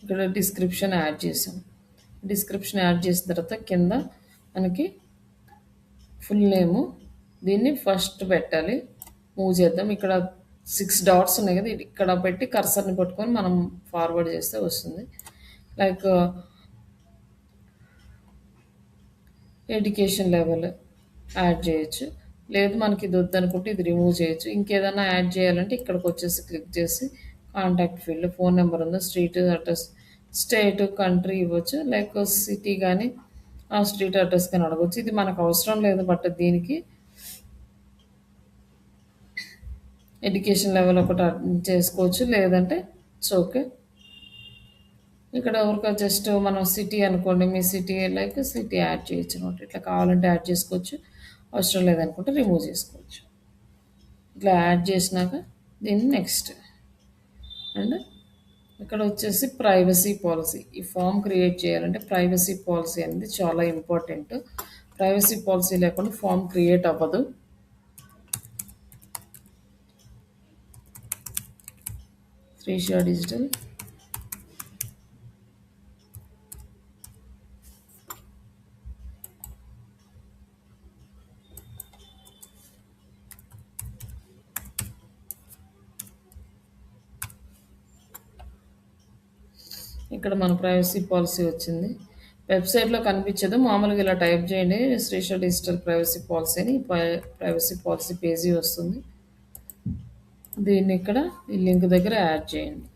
[SPEAKER 1] ఇక్కడ డిస్క్రిప్షన్ యాడ్ చేసాం. డిస్క్రిప్షన్ యాడ్ చేసిన తర్వాత కింద మనకి ఫుల్ నేము దీన్ని ఫస్ట్ పెట్టాలి. మూవ్ చేద్దాం. ఇక్కడ 6 డాట్స్ ఉన్నాయి కదా, ఇక్కడ పెట్టి కర్సర్ని పట్టుకొని మనం ఫార్వర్డ్ చేస్తే వస్తుంది. లైక్ ఎడ్యుకేషన్ లెవెల్ యాడ్ చేయొచ్చు. లేదు మనకి ఇది వద్దనుకుంటే ఇది రిమూవ్ చేయొచ్చు. ఇంకేదైనా యాడ్ చేయాలంటే ఇక్కడికి వచ్చేసి క్లిక్ చేసి కాంటాక్ట్ ఫీల్డ్ ఫోన్ నెంబర్ ఉందో, స్ట్రీట్ అడ్రస్, స్టేట్, కంట్రీ ఇవ్వచ్చు. లైక్ సిటీ కానీ ఆ స్ట్రీట్ అడ్రస్ కానీ అడగవచ్చు. ఇది మనకు అవసరం లేదు, బట్ దీనికి ఎడ్యుకేషన్ లెవెల్ ఒకటి చేసుకోవచ్చు. లేదంటే ఇట్స్ ఓకే. ఇక్కడ ఎవరికో జస్ట్ మనం సిటీ అనుకోండి, మీ సిటీ లైక్ సిటీ యాడ్ చేయొచ్చు అనమాట. ఇట్లా కావాలంటే యాడ్ చేసుకోవచ్చు, అవసరం లేదనుకుంటే రిమూవ్ చేసుకోవచ్చు. ఇట్లా యాడ్ చేసినాక దీన్ని నెక్స్ట్. అండ్ ఇక్కడ వచ్చేసి ప్రైవసీ పాలసీ. ఈ ఫామ్ క్రియేట్ చేయాలంటే ప్రైవసీ పాలసీ అనేది చాలా ఇంపార్టెంట్. ప్రైవసీ పాలసీ లేకుండా ఫామ్ క్రియేట్ అవ్వదు. శ్రీషా డిజిటల్ ఇక్కడ మన ప్రైవసీ పాలసీ వచ్చింది. వెబ్‌సైట్‌లో కనిపించదు. మామూలుగా ఇలా టైప్ చేయండి శ్రీష డిజిటల్ ప్రైవసీ పాలసీ అని ప్రైవసీ పాలసీ పేజీ వస్తుంది. దీన్ని ఇక్కడ ఈ లింక్ దగ్గర యాడ్ చేయండి.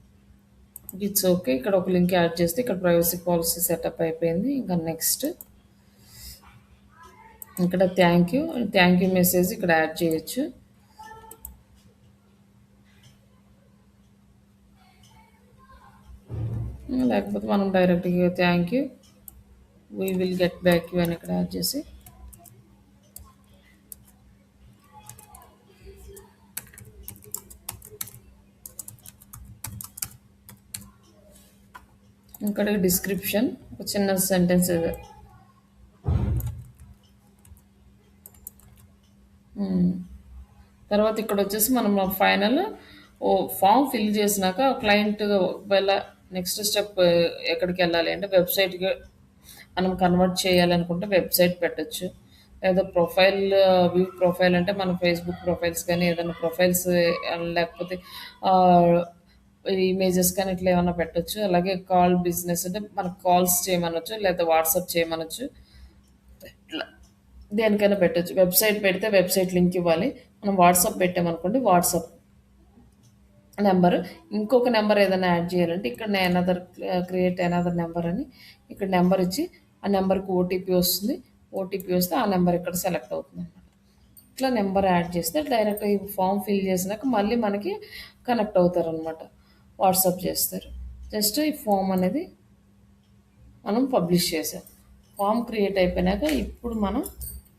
[SPEAKER 1] It's okay. ఇక్కడ ఒక లింక్ యాడ్ చేస్తే ఇక్కడ ప్రైవసీ పాలసీ సెటప్ అయిపోయింది. ఇంకా నెక్స్ట్ ఇక్కడ థ్యాంక్ యూ మెసేజ్ ఇక్కడ యాడ్ చేయొచ్చు. లేకపోతే మనం డైరెక్ట్గా thank you we will get back you అని ఇక్కడ యాడ్ చేసి ఇక్కడ డిస్క్రిప్షన్ ఒక చిన్న సెంటెన్స్ తర్వాత ఇక్కడ వచ్చేసి మనం ఫైనల్ ఫామ్ ఫిల్ చేసినాక క్లయింట్ ఒకవేళ నెక్స్ట్ స్టెప్ ఎక్కడికి వెళ్ళాలి అంటే వెబ్సైట్కి మనం కన్వర్ట్ చేయాలనుకుంటే వెబ్సైట్ పెట్టచ్చు. లేదా ప్రొఫైల్ వ్యూ ప్రొఫైల్ అంటే మన ఫేస్బుక్ ప్రొఫైల్స్ కానీ ఏదైనా ప్రొఫైల్స్ లేకపోతే ఇమేజెస్ కానీ ఇట్లా ఏమైనా పెట్టచ్చు. అలాగే కాల్ బిజినెస్ అంటే మనకు కాల్స్ చేయమనొచ్చు లేదా వాట్సాప్ చేయమనొచ్చు. ఇట్లా దేనికైనా పెట్టచ్చు. వెబ్సైట్ పెడితే వెబ్సైట్ లింక్ ఇవ్వాలి. మనం వాట్సాప్ పెట్టామనుకోండి వాట్సాప్ నెంబర్ ఇంకొక నెంబర్ ఏదైనా యాడ్ చేయాలంటే ఇక్కడ క్రియేట్ అనదర్ నెంబర్ అని ఇక్కడ నెంబర్ ఇచ్చి ఆ నెంబర్కి ఓటీపీ వస్తుంది. ఓటీపీ వస్తే ఆ నెంబర్ ఇక్కడ సెలెక్ట్ అవుతుంది అనమాట. ఇట్లా నెంబర్ యాడ్ చేస్తే డైరెక్ట్ ఈ ఫామ్ ఫిల్ చేసినాక మళ్ళీ మనకి కనెక్ట్ అవుతారు అనమాట. వాట్సాప్ చేస్తారు. జస్ట్ ఈ ఫామ్ అనేది మనం పబ్లిష్ చేసాం. ఫామ్ క్రియేట్ అయిపోయినాక ఇప్పుడు మనం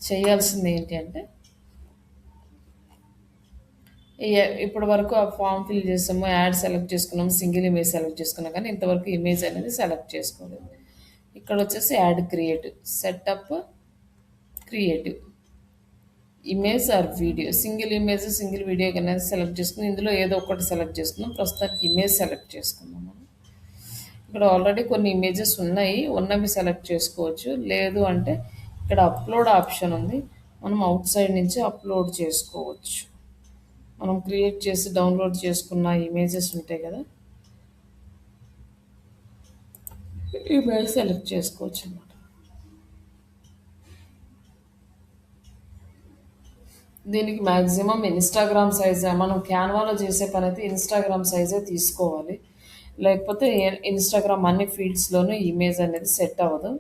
[SPEAKER 1] చేయాల్సింది ఏంటి అంటే ఇప్పటి వరకు ఆ ఫామ్ ఫిల్ చేసాము, యాడ్ సెలెక్ట్ చేసుకున్నాము, సింగిల్ ఇమేజ్ సెలెక్ట్ చేసుకున్నాం కానీ ఇంతవరకు ఇమేజ్ అనేది సెలెక్ట్ చేసుకోలేదు. ఇక్కడ వచ్చేసి add creative setup creative image or video single image single video అనేది సెలెక్ట్ చేసుకుని ఇందులో ఏదో ఒకటి సెలెక్ట్ చేసుకున్నాం. ప్రస్తుతానికి ఇమేజ్ సెలెక్ట్ చేసుకున్నాం. మనం ఇక్కడ ఆల్రెడీ కొన్ని ఇమేజెస్ ఉన్నవి సెలెక్ట్ చేసుకోవచ్చు. లేదు అంటే ఇక్కడ అప్లోడ్ ఆప్షన్ ఉంది. మనం అవుట్ సైడ్ నుంచి అప్లోడ్ చేసుకోవచ్చు. మనం క్రియేట్ చేసి డౌన్లోడ్ చేసుకున్న ఇమేజెస్ ఉంటాయి కదా, ఇమేజ్ సెలెక్ట్ చేసుకోవచ్చు అన్నమాట. దీనికి మ్యాక్సిమం ఇన్స్టాగ్రామ్ సైజే మనం క్యాన్వాలో చేసే పని అయితే ఇన్స్టాగ్రామ్ సైజే తీసుకోవాలి. లేకపోతే ఇన్స్టాగ్రామ్ అన్ని ఫీల్డ్స్లోనూ ఇమేజ్ అనేది సెట్ అవ్వదు.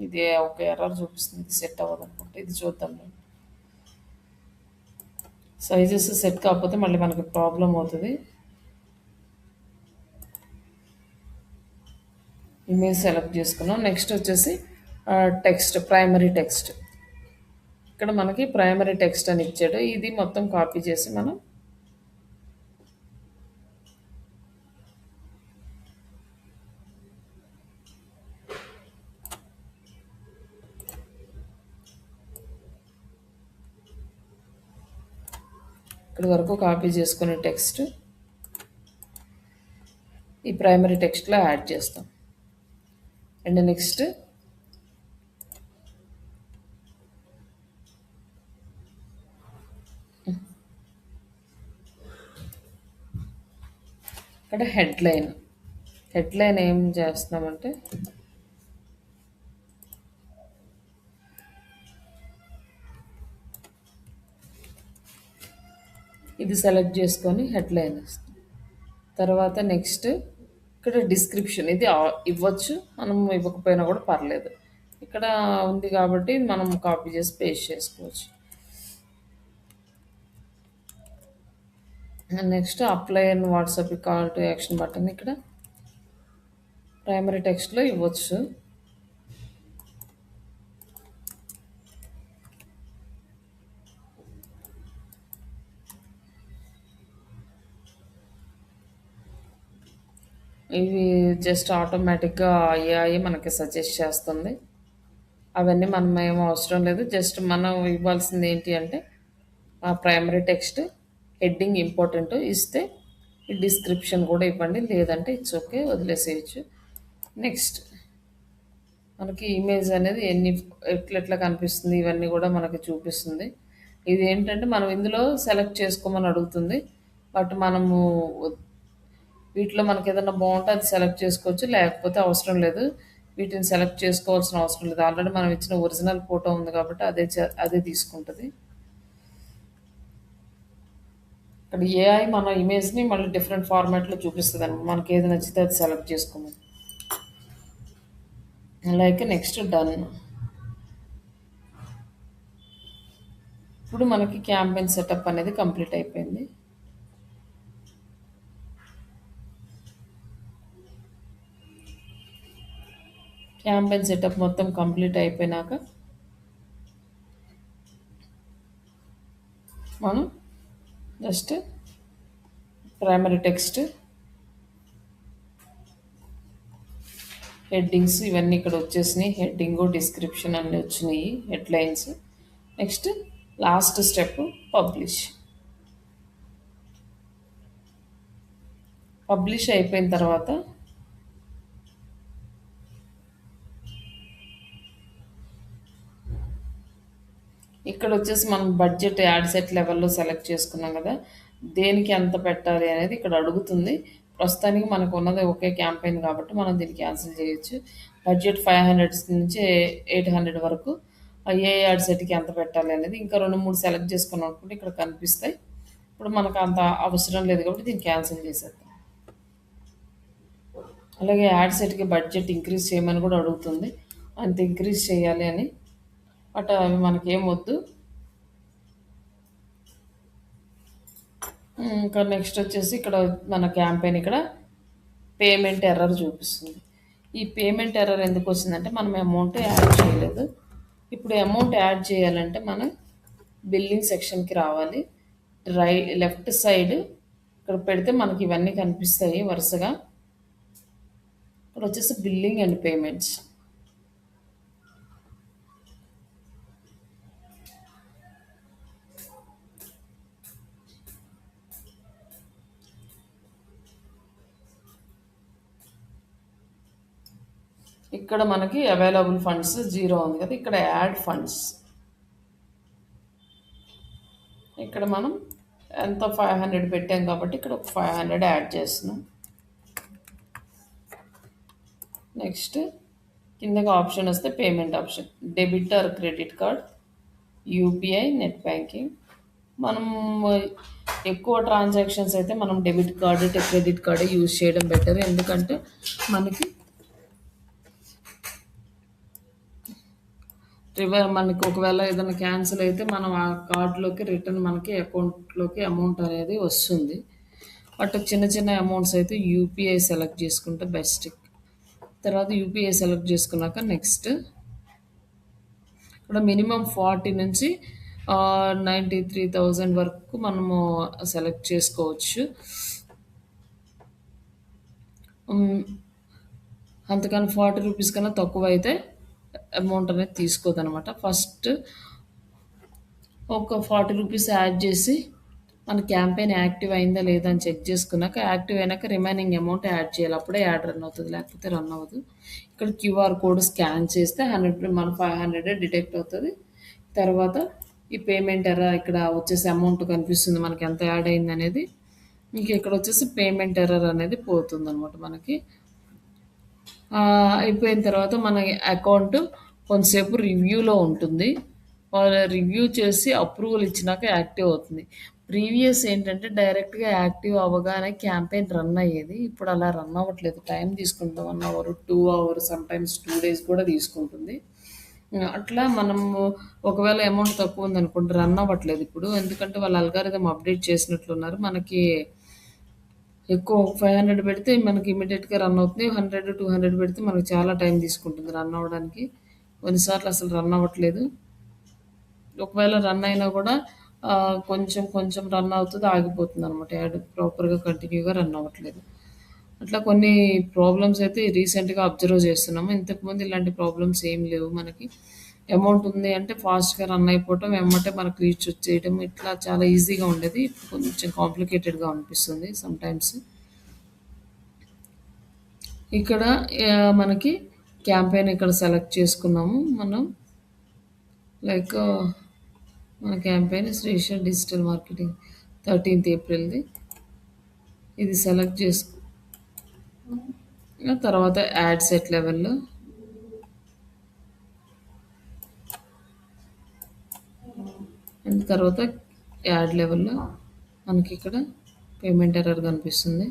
[SPEAKER 1] ఇది ఒక ఎర్రర్ చూపిస్తుంది. ఇది సెట్ అవ్వదు అనుకుంటే ఇది చూద్దాం. సైజెస్ సెట్ కాకపోతే మళ్ళీ మనకి ప్రాబ్లం అవుతుంది. ఇమేజ్ సెలెక్ట్ చేసుకున్నాం. నెక్స్ట్ వచ్చేసి టెక్స్ట్ ప్రైమరీ టెక్స్ట్. ఇక్కడ మనకి ప్రైమరీ టెక్స్ట్ అని ఇచ్చాడు. ఇది మొత్తం కాపీ చేసి మనం ఇక్కడ వరకు కాపీ చేసుకునే టెక్స్ట్ ఈ ప్రైమరీ టెక్స్ట్లో యాడ్ చేస్తాం. అండ్ నెక్స్ట్ ఇక్కడ హెడ్లైన్ ఏం చేస్తున్నామంటే ఇది సెలెక్ట్ చేసుకొని హెడ్లైన్ వస్తుంది. తర్వాత నెక్స్ట్ ఇక్కడ డిస్క్రిప్షన్ ఇది ఇవ్వచ్చు, మనం ఇవ్వకపోయినా కూడా పర్లేదు. ఇక్కడ ఉంది కాబట్టి మనం కాపీ చేసి పేస్ట్ చేసుకోవచ్చు. Next apply and WhatsApp call to action button ఇక్కడ ప్రైమరీ టెక్స్ట్లో ఇవ్వచ్చు. ఇవి జస్ట్ ఆటోమేటిక్గా అయ్యాయి మనకి సజెస్ట్ చేస్తుంది. అవన్నీ మనం ఏమో అవసరం లేదు. జస్ట్ మనం ఇవ్వాల్సింది ఏంటి అంటే ఆ ప్రైమరీ టెక్స్ట్ హెడ్డింగ్ ఇంపార్టెంట్ ఇస్తే ఈ డిస్క్రిప్షన్ కూడా ఇవ్వండి. లేదంటే ఇట్స్ ఓకే వదిలేసేయచ్చు. నెక్స్ట్ మనకి ఇమేజ్ అనేది ఎట్లా కనిపిస్తుంది ఇవన్నీ కూడా మనకి చూపిస్తుంది. ఇది ఏంటంటే మనం ఇందులో సెలెక్ట్ చేసుకోమని అడుగుతుంది. బట్ మనము వీటిలో మనకి ఏదైనా బాగుంటే అది సెలెక్ట్ చేసుకోవచ్చు, లేకపోతే అవసరం లేదు. వీటిని సెలెక్ట్ చేసుకోవాల్సిన అవసరం లేదు. ఆల్రెడీ మనం ఇచ్చిన ఒరిజినల్ ఫోటో ఉంది కాబట్టి అదే తీసుకుంటుంది. ఇక్కడ ఏఐ మన ఇమేజ్ని మళ్ళీ డిఫరెంట్ ఫార్మాట్లో చూపిస్తుంది అనమాట. మనకి ఏది నచ్చితే అది సెలెక్ట్ చేసుకోమని. Like next done. ఇప్పుడు మనకి క్యాంపెయిన్ సెటప్ అనేది కంప్లీట్ అయిపోయింది. క్యాంపెయిన్ సెటప్ మొత్తం కంప్లీట్ అయిపోయినాక మనం జస్ట్ ప్రైమరీ టెక్స్ట్, హెడ్డింగ్స్ ఇవన్నీ ఇక్కడ వచ్చేసినాయి. హెడ్డింగు, డిస్క్రిప్షన్ అన్నీ వచ్చినాయి, headlines. Next last step publish. Publish అయిపోయిన తర్వాత ఇక్కడ వచ్చేసి మనం బడ్జెట్ యాడ్ సెట్ లెవెల్లో సెలెక్ట్ చేసుకున్నాం కదా, దేనికి ఎంత పెట్టాలి అనేది ఇక్కడ అడుగుతుంది. ప్రస్తుతానికి మనకు ఉన్నది ఒకే క్యాంపెయిన్ కాబట్టి మనం దీన్ని క్యాన్సిల్ చేయొచ్చు. బడ్జెట్ 500 నుంచి 800 వరకు ఏ యాడ్ సెట్కి ఎంత పెట్టాలి అనేది ఇంకా 2-3 సెలెక్ట్ చేసుకున్నాం అనుకుంటే ఇక్కడ కనిపిస్తాయి. ఇప్పుడు మనకు అంత అవసరం లేదు కాబట్టి దీన్ని క్యాన్సిల్ చేసేద్దాం. అలాగే యాడ్ సెట్కి బడ్జెట్ ఇంక్రీజ్ చేయమని కూడా అడుగుతుంది, అంత ఇంక్రీజ్ చేయాలి అని. బట్ అవి మనకేం వద్దు. ఇంకా నెక్స్ట్ వచ్చేసి ఇక్కడ మన క్యాంపెయిన్ ఇక్కడ పేమెంట్ ఎర్రర్ చూపిస్తుంది. ఈ పేమెంట్ ఎర్రర్ ఎందుకు వచ్చిందంటే మనం అమౌంట్ యాడ్ చేయలేదు. ఇప్పుడు అమౌంట్ యాడ్ చేయాలంటే మనం బిల్లింగ్ సెక్షన్కి రావాలి. లెఫ్ట్ సైడ్ ఇక్కడ పెడితే మనకి ఇవన్నీ కనిపిస్తాయి వరుసగా. ఇక్కడ వచ్చేసి బిల్లింగ్ అండ్ పేమెంట్స్. ఇక్కడ మనకి అవైలబుల్ ఫండ్స్ 0 ఉంది కదా, ఇక్కడ యాడ్ ఫండ్స్. ఇక్కడ మనం ఎంత 500 పెట్టాం కాబట్టి ఇక్కడ 500 యాడ్ చేస్తున్నాం. నెక్స్ట్ కిందకి ఆప్షన్ వస్తే payment option, debit or credit card, UPI, net banking. మనం ఎక్కువ ట్రాన్సాక్షన్స్ అయితే మనం debit card, credit card use చేయడం బెటర్. ఎందుకంటే మనకి ఒకవేళ ఏదైనా క్యాన్సిల్ అయితే మనం ఆ కార్డులోకి రిటర్న్ మనకి అకౌంట్లోకి అమౌంట్ అనేది వస్తుంది. బట్ చిన్న చిన్న అమౌంట్స్ అయితే యూపీఐ సెలెక్ట్ చేసుకుంటే బెస్ట్. తర్వాత యూపీఐ సెలెక్ట్ చేసుకున్నాక నెక్స్ట్ ఇక్కడ మినిమం 40 నుంచి 93,000 వరకు మనము సెలెక్ట్ చేసుకోవచ్చు. అంతకన్నా 40 రూపీస్ కన్నా తక్కువ అయితే అమౌంట్ అనేది తీసుకోదనమాట. ఫస్ట్ ఒక 40 రూపీస్ యాడ్ చేసి మన క్యాంపెయిన్ యాక్టివ్ అయిందా లేదా అని చెక్ చేసుకున్నాక, యాక్టివ్ అయినాక రిమైనింగ్ అమౌంట్ యాడ్ చేయాలి. అప్పుడే యాడ్ రన్ అవుతుంది, లేకపోతే రన్ అవ్వదు. ఇక్కడ క్యూఆర్ కోడ్ స్కాన్ చేస్తే 100 మన 500 డిటెక్ట్ అవుతుంది. తర్వాత ఈ పేమెంట్ ఎర్రర్ ఇక్కడ వచ్చేసి అమౌంట్ కనిపిస్తుంది మనకి ఎంత యాడ్ అయింది అనేది. ఇంక ఇక్కడ వచ్చేసి పేమెంట్ ఎర్రర్ అనేది పోతుంది అనమాట. మనకి అయిపోయిన తర్వాత మన అకౌంట్ కొంతసేపు రివ్యూలో ఉంటుంది. వాళ్ళు రివ్యూ చేసి అప్రూవల్ ఇచ్చినాక యాక్టివ్ అవుతుంది. ప్రీవియస్ ఏంటంటే డైరెక్ట్గా యాక్టివ్ అవ్వగానే క్యాంపెయిన్ రన్ అయ్యేది. ఇప్పుడు అలా రన్ అవ్వట్లేదు, టైం తీసుకుంటుంది. 1 అవర్, 2 అవర్స్, సమ్టైమ్స్ 2 days కూడా తీసుకుంటుంది. అట్లా మనము ఒకవేళ అమౌంట్ తక్కువ ఉందనుకోండి రన్ అవ్వట్లేదు ఇప్పుడు, ఎందుకంటే వాళ్ళు అల్గారిథం అప్డేట్ చేసినట్లున్నారు. మనకి ఎక్కువ 500 పెడితే మనకి ఇమీడియట్గా రన్ అవుతుంది. 100, 200 పెడితే మనకు చాలా టైం తీసుకుంటుంది రన్ అవ్వడానికి. కొన్నిసార్లు అసలు రన్ అవ్వట్లేదు. ఒకవేళ రన్ అయినా కూడా కొంచెం కొంచెం రన్ అవుతుంది, ఆగిపోతుంది అనమాట. యాడ్ ప్రాపర్గా కంటిన్యూగా రన్ అవ్వట్లేదు. అట్లా కొన్ని ప్రాబ్లమ్స్ అయితే రీసెంట్గా అబ్జర్వ్ చేస్తున్నాము. ఇంతకుముందు ఇలాంటి ప్రాబ్లమ్స్ ఏం లేవు. మనకి అమౌంట్ ఉంది అంటే ఫాస్ట్గా రన్ అయిపోవటం, వెంబటే మనకు రీచ్ వచ్చేయటం, ఇట్లా చాలా ఈజీగా ఉండేది. ఇప్పుడు కొంచెం కాంప్లికేటెడ్గా అనిపిస్తుంది సమ్టైమ్స్. ఇక్కడ మనకి క్యాంపెయిన్ ఇక్కడ సెలెక్ట్ చేసుకున్నాము మనం. లైక్ మన campaign Srisailam digital marketing 13th April ఇది సెలెక్ట్ తర్వాత యాడ్ సెట్ లెవెల్, అండ్ తర్వాత యాడ్ లెవెల్లో మనకి ఇక్కడ పేమెంట్ ఎర్రర్ కనిపిస్తుంది.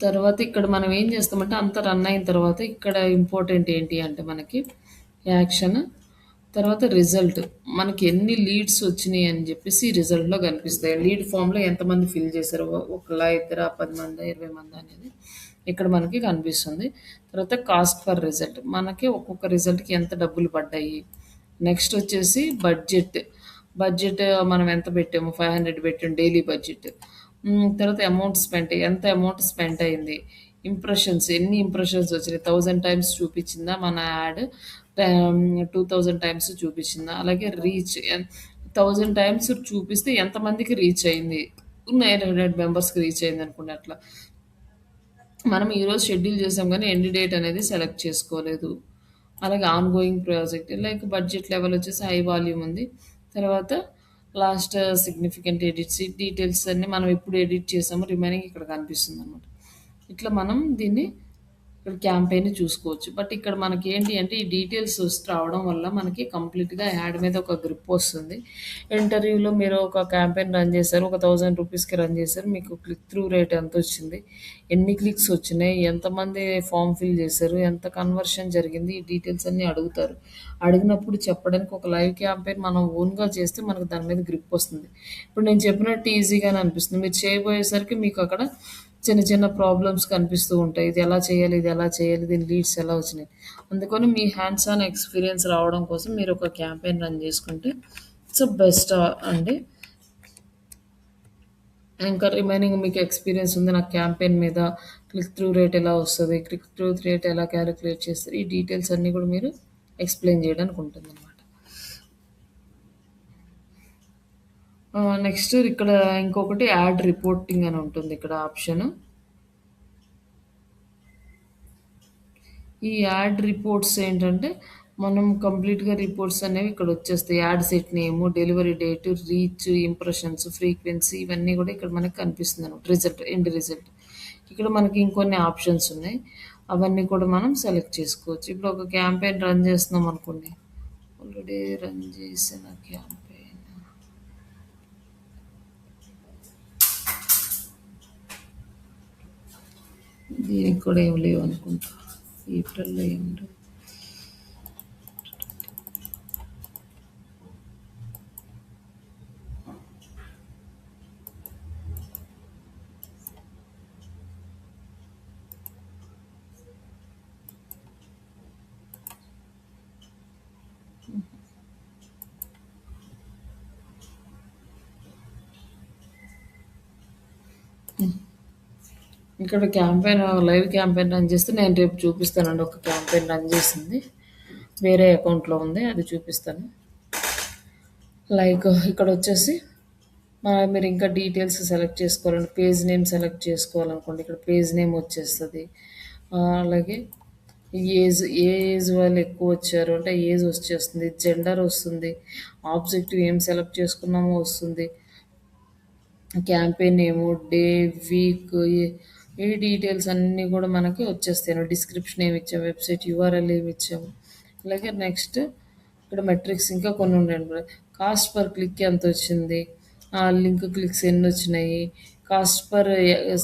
[SPEAKER 1] తర్వాత ఇక్కడ మనం ఏం చేస్తామంటే అంత రన్ అయిన తర్వాత ఇక్కడ ఇంపార్టెంట్ ఏంటి అంటే మనకి యాక్షన్, తర్వాత రిజల్ట్, మనకి ఎన్ని లీడ్స్ వచ్చినాయి అని చెప్పేసి రిజల్ట్లో కనిపిస్తాయి. లీడ్ ఫామ్లో ఎంతమంది ఫిల్ చేశారు, ఒకలా, ఇద్దరా, 10 మంది, 20 మంది అనేది ఇక్కడ మనకి కనిపిస్తుంది. తర్వాత కాస్ట్ పర్ రిజల్ట్, మనకి ఒక్కొక్క రిజల్ట్కి ఎంత డబ్బులు పడ్డాయి. నెక్స్ట్ వచ్చేసి బడ్జెట్, బడ్జెట్ మనం ఎంత పెట్టాము, 500 పెట్టాము డైలీ బడ్జెట్. తర్వాత అమౌంట్ స్పెండ్, ఎంత అమౌంట్ స్పెండ్ అయింది. ఇంప్రెషన్స్, ఎన్ని ఇంప్రెషన్స్ వచ్చినాయి, 1000 టైమ్స్ చూపించిందా మన యాడ్, 2000 టైమ్స్ చూపించిందా. అలాగే రీచ్, 1000 టైమ్స్ చూపిస్తే ఎంతమందికి రీచ్ అయింది, 900 మెంబర్స్కి రీచ్ అయింది అనుకోండి. అట్లా మనం ఈరోజు షెడ్యూల్ చేసాం కానీ ఎండ్ డేట్ అనేది సెలెక్ట్ చేసుకోలేదు. అలాగే on going project, like budget level వచ్చేసి హై వాల్యూమ్ ఉంది. తర్వాత లాస్ట్ సిగ్నిఫికెంట్ ఎడిట్స్, డీటెయిల్స్ అన్నీ మనం ఎప్పుడు ఎడిట్ చేసామో రిమైనింగ్ ఇక్కడ కనిపిస్తుంది అనమాట. ఇట్లా మనం దీన్ని ఇక్కడ క్యాంపెయిన్ చూసుకోవచ్చు. బట్ ఇక్కడ మనకి ఏంటి అంటే ఈ డీటెయిల్స్ రావడం వల్ల మనకి కంప్లీట్గా యాడ్ మీద ఒక గ్రిప్ వస్తుంది. ఇంటర్వ్యూలో మీరు ఒక క్యాంపెయిన్ రన్ చేశారు, ఒక 1000 రూపీస్కి రన్ చేశారు, మీకు క్లిక్ త్రూ రేట్ ఎంత వచ్చింది, ఎన్ని క్లిక్స్ వచ్చినాయి, ఎంతమంది ఫామ్ ఫిల్ చేశారు, ఎంత కన్వర్షన్ జరిగింది, ఈ డీటెయిల్స్ అన్నీ అడుగుతారు. అడిగినప్పుడు చెప్పడానికి ఒక లైవ్ క్యాంపెయిన్ మనం ఓన్గా చేస్తే మనకు దాని మీద గ్రిప్ వస్తుంది. ఇప్పుడు నేను చెప్పినట్టు ఈజీగానే అనిపిస్తుంది, మీరు చేయబోయేసరికి మీకు అక్కడ చిన్న చిన్న ప్రాబ్లమ్స్ కనిపిస్తూ ఉంటాయి. ఇది ఎలా చేయాలి, ఇది ఎలా చేయాలి, దీని లీడ్స్ ఎలా వచ్చినాయి. అందుకని మీ హ్యాండ్స్ ఆన్ ఎక్స్పీరియన్స్ రావడం కోసం మీరు ఒక క్యాంపెయిన్ రన్ చేసుకుంటే ఇట్స్ బెస్ట్ అండి. ఇంకా రిమైనింగ్ మీకు ఎక్స్పీరియన్స్ ఉంది నాకు క్యాంపెయిన్ మీద, క్లిక్ త్రూ రేట్ ఎలా వస్తుంది, క్లిక్ త్రూ రేట్ ఎలా క్యాలిక్యులేట్ చేస్తారు, ఈ డీటెయిల్స్ అన్నీ కూడా మీరు ఎక్స్ప్లెయిన్ చేయడానికి ఉంటుంది అనమాట. నెక్స్ట్ ఇక్కడ ఇంకొకటి యాడ్ రిపోర్టింగ్ అని ఉంటుంది ఇక్కడ ఆప్షన్. ఈ యాడ్ రిపోర్ట్స్ ఏంటంటే మనం కంప్లీట్గా రిపోర్ట్స్ అనేవి ఇక్కడ వచ్చేస్తాయి. Ad set name, delivery date, reach, impressions, frequency, ఇవన్నీ కూడా ఇక్కడ మనకి కనిపిస్తుంది అనమాట. Result, end result. ఇక్కడ మనకి ఇంకొన్ని ఆప్షన్స్ ఉన్నాయి, అవన్నీ కూడా మనం సెలెక్ట్ చేసుకోవచ్చు. ఇప్పుడు ఒక క్యాంపెయిన్ రన్ చేస్తున్నాం అనుకోండి, ఆల్రెడీ రన్ చేసిన క్యాంపెయిన్, దీనికి కూడా ఏం లేవు అనుకుంటా, ఏప్రిల్లో ఏం లేవు. ఇక్కడ క్యాంపెయిన్, లైవ్ క్యాంపెయిన్ రన్ చేస్తే నేను రేపు చూపిస్తానండి. ఒక క్యాంపెయిన్ రన్ చేసింది వేరే అకౌంట్లో ఉంది, అది చూపిస్తాను. లైక్ ఇక్కడ వచ్చేసి మీరు ఇంకా డీటెయిల్స్ సెలెక్ట్ చేసుకోవాలండి, పేజ్ నేమ్ సెలెక్ట్ చేసుకోవాలనుకోండి, ఇక్కడ పేజ్ నేమ్ వచ్చేస్తుంది. అలాగే ఏజ్, ఏ ఏజ్ వాళ్ళు ఎక్కువ వచ్చారు అంటే ఏజ్ వచ్చేస్తుంది, జెండర్ వస్తుంది, ఆబ్జెక్టివ్ ఏం సెలెక్ట్ చేసుకున్నామో వస్తుంది, క్యాంపెయిన్ ఏమో, డే, వీక్, ఈ డీటెయిల్స్ అన్నీ కూడా మనకి వచ్చేస్తాయి. డిస్క్రిప్షన్ ఏమి ఇచ్చాము, వెబ్సైట్ యూఆర్ఎల్ ఏమి ఇచ్చాము. అలాగే నెక్స్ట్ ఇక్కడ మెట్రిక్స్ ఇంకా కొన్ని ఉండండి. కాస్ట్ పర్ క్లిక్ ఎంత వచ్చింది, లింక్ క్లిక్స్ ఎన్ని వచ్చినాయి, కాస్ట్ పర్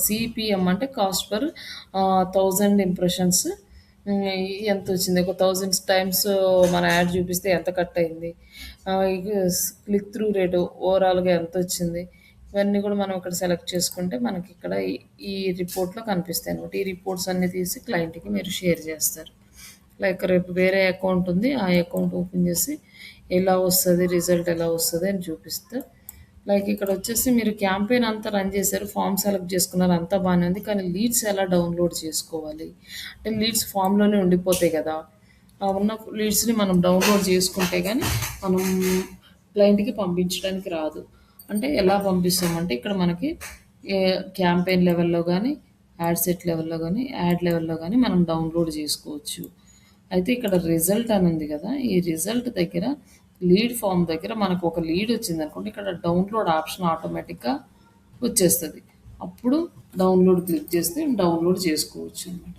[SPEAKER 1] సిపిఎం అంటే కాస్ట్ పర్ 1000 ఇంప్రెషన్స్ ఎంత వచ్చింది, ఒక 1000 టైమ్స్ మన యాడ్ చూపిస్తే ఎంత కట్ అయింది, క్లిక్ త్రూ రేటు ఓవరాల్గా ఎంత వచ్చింది, ఇవన్నీ కూడా మనం ఇక్కడ సెలెక్ట్ చేసుకుంటే మనకి ఇక్కడ ఈ రిపోర్ట్లో కనిపిస్తాయి అనమాట. ఈ రిపోర్ట్స్ అన్నీ తీసి క్లయింట్కి మీరు షేర్ చేస్తారు. లైక్ రేపు వేరే అకౌంట్ ఉంది, ఆ అకౌంట్ ఓపెన్ చేసి ఎలా వస్తుంది, రిజల్ట్ ఎలా వస్తుంది అని చూపిస్తారు. లైక్ ఇక్కడ వచ్చేసి మీరు క్యాంపెయిన్ అంతా రన్ చేశారు, ఫామ్ సెలెక్ట్ చేసుకున్నారు, అంతా బాగానే ఉంది, కానీ లీడ్స్ ఎలా డౌన్లోడ్ చేసుకోవాలి అంటే లీడ్స్ ఫామ్లోనే ఉండిపోతాయి కదా, ఆ ఉన్న లీడ్స్ని మనం డౌన్లోడ్ చేసుకుంటే కానీ మనం క్లయింట్కి పంపించడానికి రాదు. అంటే ఎలా పంపిస్తామంటే ఇక్కడ మనకి క్యాంపెయిన్ లెవెల్లో కానీ, యాడ్ సెట్ లెవెల్లో కానీ, యాడ్ లెవెల్లో కానీ మనం డౌన్లోడ్ చేసుకోవచ్చు. అయితే ఇక్కడ రిజల్ట్ అని ఉంది కదా, ఈ రిజల్ట్ దగ్గర లీడ్ ఫామ్ దగ్గర మనకు ఒక లీడ్ వచ్చిందనుకోండి, ఇక్కడ డౌన్లోడ్ ఆప్షన్ ఆటోమేటిక్‌గా వచ్చేస్తది. అప్పుడు డౌన్లోడ్ క్లిక్ చేస్తే డౌన్లోడ్ చేసుకోవచ్చు అనమాట.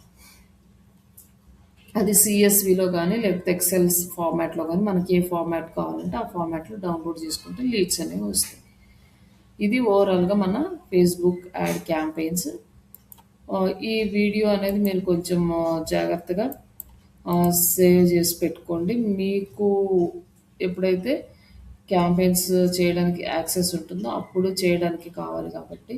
[SPEAKER 1] అది CSVలో గానీ, లేకపోతే ఎక్సెల్స్ ఫార్మాట్‌లో గానీ మనకి ఏ ఫార్మాట్ కావాలంటే ఆ ఫార్మాట్‌లో డౌన్లోడ్ చేసుకుంటే లీడ్స్ అనేవి వస్తాయి. ఇది ఓవరాల్‌గా మన ఫేస్‌బుక్ యాడ్ క్యాంపెయిన్స్. ఈ వీడియో అనేది మీరు కొంచెం జాగ్రత్తగా సేవ్ చేసి పెట్టుకోండి. మీకు ఎప్పుడైతే క్యాంపెయిన్స్ చేయడానికి యాక్సెస్ ఉంటుందో అప్పుడు చేయడానికి కావాలి కాబట్టి